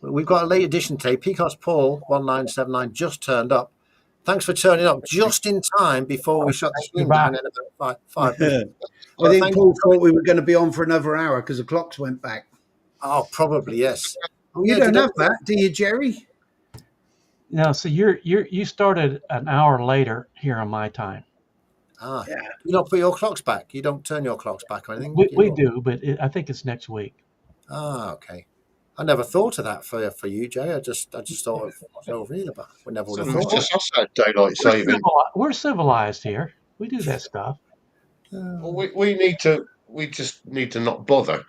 We've got a late edition tape. Pecos Paul 1979 just turned up. Thanks for turning up just in time before we shut the stream down in about 5 minutes. I think Paul thought we were going to be on for another hour because the clocks went back. Oh, probably yes. Oh, You don't have that, do you, Jerry? No, so you started an hour later here on my time. Ah, yeah. You don't put your clocks back. You don't turn your clocks back or anything. We do, but I think it's next week. Ah, okay. I never thought of that for you, Jay. I just thought of over here, but we never would have thought. Just us had daylight saving. We're civilized here. We do that stuff. Well, we just need to not bother.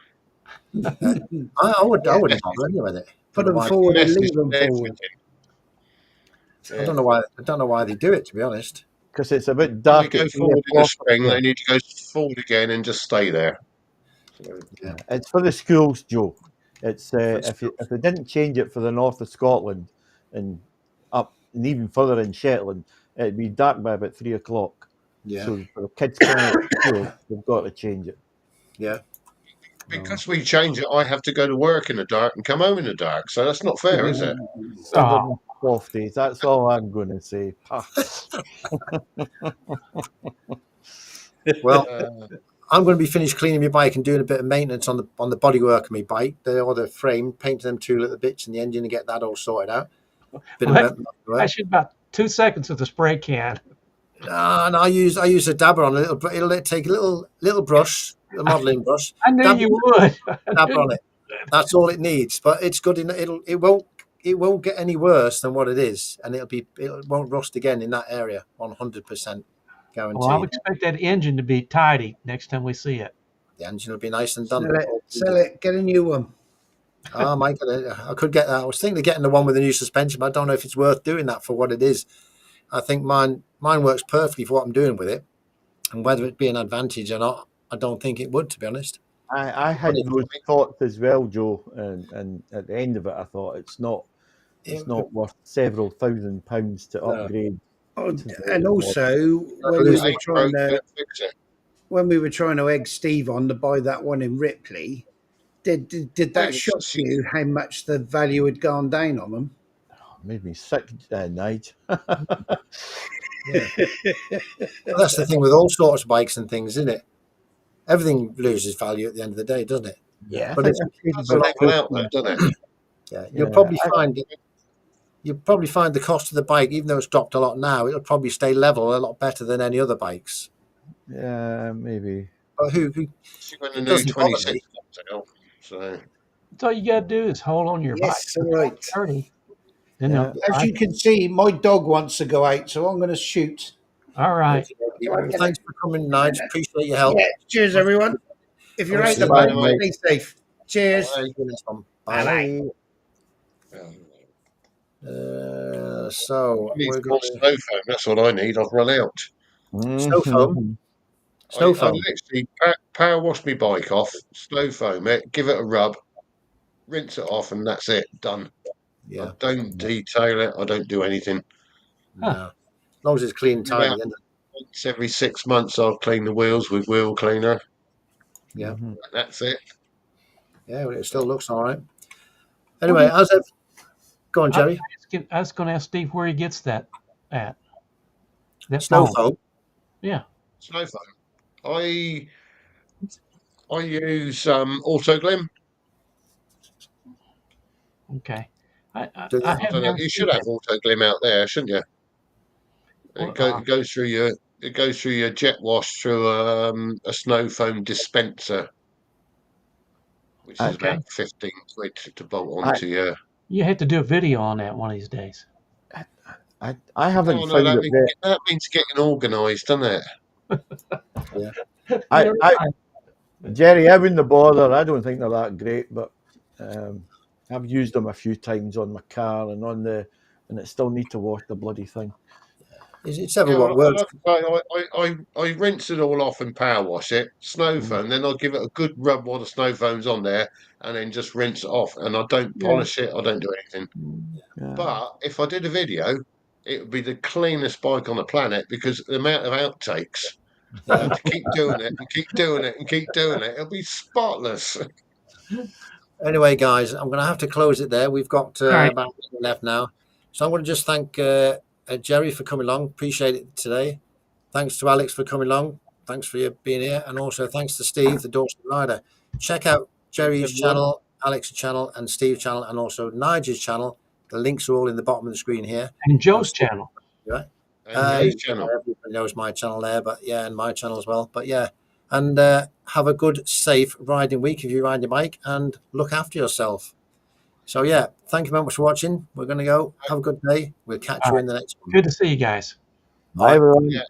I wouldn't bother anyway with it. Put them forward and leave them forward. I don't know why they do it, to be honest. Because it's a bit dark. They go forward in the spring. They need to go forward again and just stay there. So, yeah. It's for the schools, Joe. It's if they didn't change it for the north of Scotland and up and even further in Shetland, it'd be dark by about 3 o'clock. Yeah. So for the kids coming out of school, they've got to change it. Yeah. Because we change it, I have to go to work in the dark and come home in the dark. So that's not fair, is it? 12 days. That's all I'm going to say. Well, I'm going to be finished cleaning my bike and doing a bit of maintenance on the bodywork of my bike, the frame, painting them 2 little bits in the engine and get that all sorted out. I should about 2 seconds with the spray can. No, I use a dabber on a little. It'll take a little brush, a modelling brush. I knew you would. Dabber on it. That's all it needs. But it's good. It won't get any worse than what it is, and it won't rust again in that area. 100% guaranteed. Well, I would expect that engine to be tidy next time we see it. The engine will be nice and done. Sell it. Get a new one. Oh my God, I could get that. I was thinking of getting the one with the new suspension, but I don't know if it's worth doing that for what it is. I think mine works perfectly for what I'm doing with it, and whether it be an advantage or not, I don't think it would, to be honest. I had those thoughts as well, Joe, and at the end of it, I thought it's not worth several £1,000s to upgrade. And also, when we were trying to egg Steve on to buy that one in Ripley, did that shock you how much the value had gone down on them? Made me sick, Nige. Yeah. Well, that's the thing with all sorts of bikes and things, isn't it? Everything loses value at the end of the day, doesn't it? Yeah. But it's level out, though, doesn't it? Yeah, you'll probably find the cost of the bike, even though it's dropped a lot now, it'll probably stay level a lot better than any other bikes. Yeah, maybe. But who when the new 26 comes out, so That's all you got to do is hold on your bike Yes, for all right. 30. Then Yeah. As you can see, my dog wants to go out, so I'm going to shoot. all right. Okay. Well, thanks for coming, Nigel. Appreciate your help. Yeah, cheers, everyone. If you're out See the you Bye, boat, later. mate. stay safe. Cheers. Bye. See you next time. Bye. Bye-bye. Bye. So I need we're more going to snow foam. That's what I need. I've run out. snow foam. Mhm. Snow I foam. literally power wash my bike off, snow foam it, give it a rub, rinse it off, and that's it. Done. I Yeah. don't detail it. I don't do anything. Huh. No. As long as it's clean and tidy. About Isn't it? once every 6 months, I'll clean the wheels with wheel cleaner. Yeah. Mhm. That's it. Yeah. Well, it still looks all right. What do Anyway, you, how's it? Go on, I, Jerry. I was going to ask Steve where he gets that at. That Snow foam. foam. Yeah. Snow foam. I use Autoglim. Okay. I, I, Do I you? I have don't know. never You seen should have that. Autoglim out there, shouldn't you? Well, It goes through your jet wash through a snow foam dispenser, which I, is okay. about 15 quid to bolt I, onto your. You have to do a video on that one of these days. I haven't Oh no, found it yet. that means getting organised, doesn't it? Yeah. You're I, right. Jerry, I wouldn't bother. I don't think they're that great, but um, I've used them a few times on my car and and it still need to wash the bloody thing. It's ever Yeah, what works. like I say, I rinse it all off and power wash it, snow Mm. foam, then I'll give it a good rub while the snow foam's on there, and then just rinse it off. And I don't Yeah. polish it, I don't do anything. Yeah. But if I did a video, it would be the cleanest bike on the planet because the amount of outtakes I Yeah. have to keep doing it and keep doing it and keep doing it. It'll be spotless. Anyway, guys, I'm going to have to close it there. We've got All right. about a minute left now. So I'm going to just thank Jerry for coming along. Appreciate it today. Thanks to Alex for coming along. Thanks for you being here. And also thanks to Steve, the Dorset Rider. Check out Jerry's Everyone, channel, Alex's channel, and Steve's channel, and also Nigel's channel. The links are all in the bottom of the screen here. And Joe's channel. Right? and Joe's channel. Everybody knows my channel there, but yeah, and my channel as well. But yeah, and have a good, safe riding week if you ride your bike, and look after yourself. So yeah, thank you very much for watching. We're going to go. Have a good day. We'll catch All you right. in the next one. Good to see you guys. Bye, everyone. Yeah.